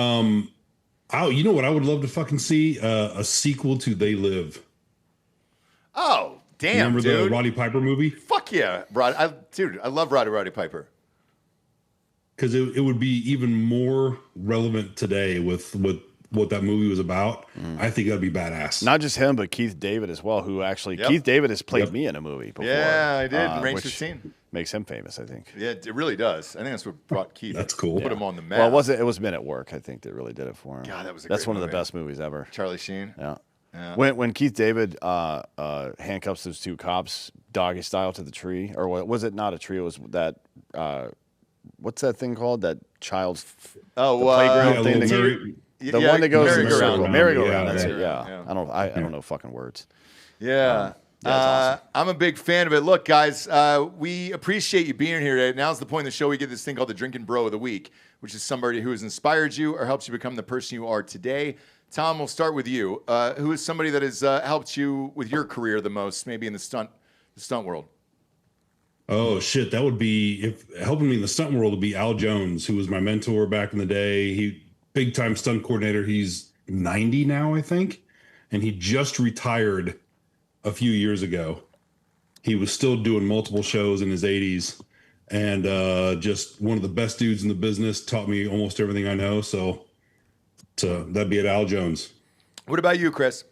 know what I would love to fucking see? A sequel to They Live. Oh, damn, Remember the Roddy Piper movie? Fuck yeah. I love Roddy Piper. Because it would be even more relevant today with what that movie was about. I think that'd be badass. Not just him, but Keith David as well, who actually Keith David has played me in a movie before. Yeah, I did. Range 15 makes him famous, I think. Yeah, it really does. I think that's what brought Keith. That's cool. Put him on the map. Well, it was Men at Work, I think, that really did it for him. God, that's one of the best movies ever. Charlie Sheen. Yeah. When Keith David handcuffs those two cops doggy style to the tree, or was it not a tree? It was that what's that thing called? That child's playground thing. The one that goes in the merry-go-round. circle. Merry-go-round. That's it. Yeah. I don't know fucking words. Yeah. Awesome. I'm a big fan of it. Look, guys, we appreciate you being here today. Now's the point of the show. We get this thing called the Drinkin' Bro of the Week, which is somebody who has inspired you or helps you become the person you are today. Thom, we'll start with you. Who is somebody that has helped you with your career the most, maybe in the stunt world? Oh shit, that would be helping me in the stunt world would be Al Jones, who was my mentor back in the day. He big time stunt coordinator. He's 90 now, I think, and he just retired a few years ago. He was still doing multiple shows in his 80s, and just one of the best dudes in the business. Taught me almost everything I know. So that'd be at Al Jones. What about you, Chris?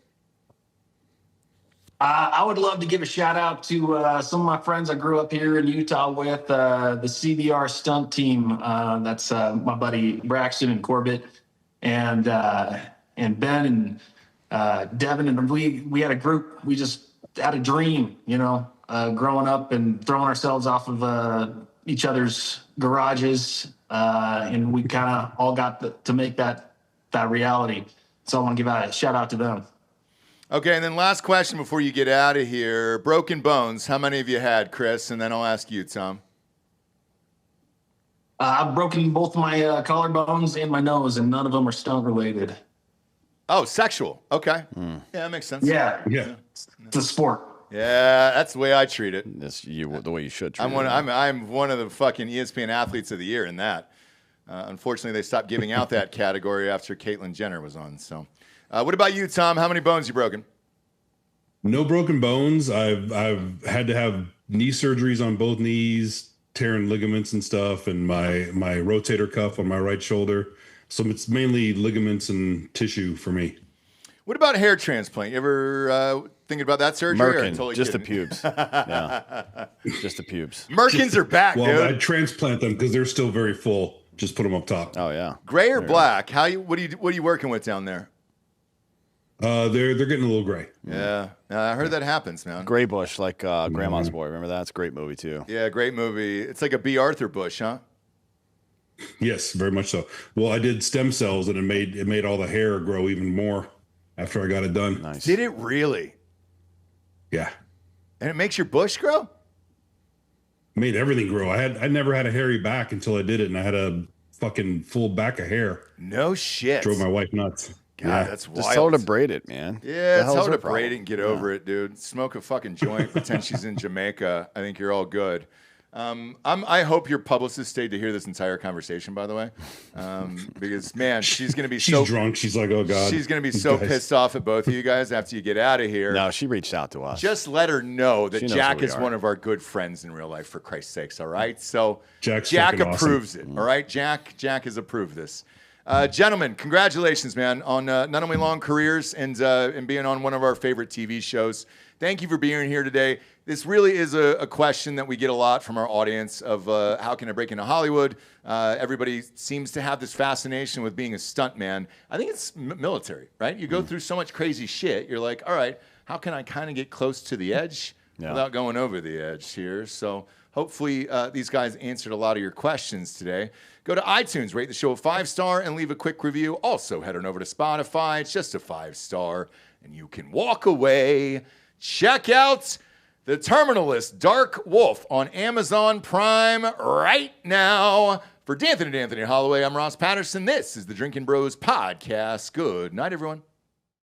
I would love to give a shout out to some of my friends I grew up here in Utah with, the CBR stunt team. That's my buddy Braxton and Corbett and Ben and Devin. And we had a group. We just had a dream, growing up and throwing ourselves off of each other's garages. And we kind of all got to make that reality. So I want to give a shout out to them. Okay, and then last question before you get out of here. Broken bones, how many have you had, Chris? And then I'll ask you, Thom. I've broken both my collarbones and my nose, and none of them are stunt related. Oh, sexual. Okay. Yeah, that makes sense. Yeah. It's a sport. Yeah, that's the way I treat it. That's the way you should treat I'm one of the fucking ESPN athletes of the year in that. Unfortunately, they stopped giving out that category after Caitlyn Jenner was on. So, what about you, Thom? How many bones you broken? No broken bones. I've had to have knee surgeries on both knees, tearing ligaments and stuff, and my rotator cuff on my right shoulder. So it's mainly ligaments and tissue for me. What about hair transplant? You ever thinking about that surgery? Merkin, Totally just kidding? the pubes. Yeah, just the pubes. Merkins are back, Well, dude. I transplant them because they're still very full. Just put them up top. Oh yeah. Gray or black? What are you working with down there? They're getting a little gray. Yeah, I heard that happens, man. Gray Bush, like Grandma's Boy. Remember that? It's a great movie too. Yeah, great movie. It's like a B. Arthur Bush, huh? Yes, very much so. Well, I did stem cells, and it made all the hair grow even more after I got it done. Nice. Did it really? Yeah, And it makes your bush grow? made everything grow. I never had a hairy back until I did it, and I had a fucking full back of hair. No shit. Drove my wife nuts. God, that's wild. Just tell her to braid it, man. Yeah, The tell hell's her to problem? braid it and get over it, dude. Smoke a fucking joint, pretend she's in Jamaica. I think you're all good. I hope your publicist stayed to hear this entire conversation, by the way, because man, she's gonna be She's so drunk. She's like, oh God. she's gonna be these so guys. pissed off at both of you guys after you get out of here. No, she reached out to us. Just let her know that She knows Jack who we is are. one of our good friends in real life, for Christ's sakes. All right, so Jack's Jack fucking awesome. approves it. All right, Jack has approved this. Gentlemen, congratulations, man, on not only long careers and being on one of our favorite TV shows. Thank you for being here today. This really is a question that we get a lot from our audience of how can I break into Hollywood? Everybody seems to have this fascination with being a stuntman. I think it's military, right? You go through so much crazy shit. You're like, all right, how can I kind of get close to the edge without going over the edge here? So hopefully these guys answered a lot of your questions today. Go to iTunes, rate the show a 5-star, and leave a quick review. Also, head on over to Spotify. It's just a 5-star, and you can walk away. Check out The Terminalist Dark Wolf on Amazon Prime right now. For D'Anthony Hollaway, I'm Ross Patterson. This is the Drinkin' Bros Podcast. Good night, everyone.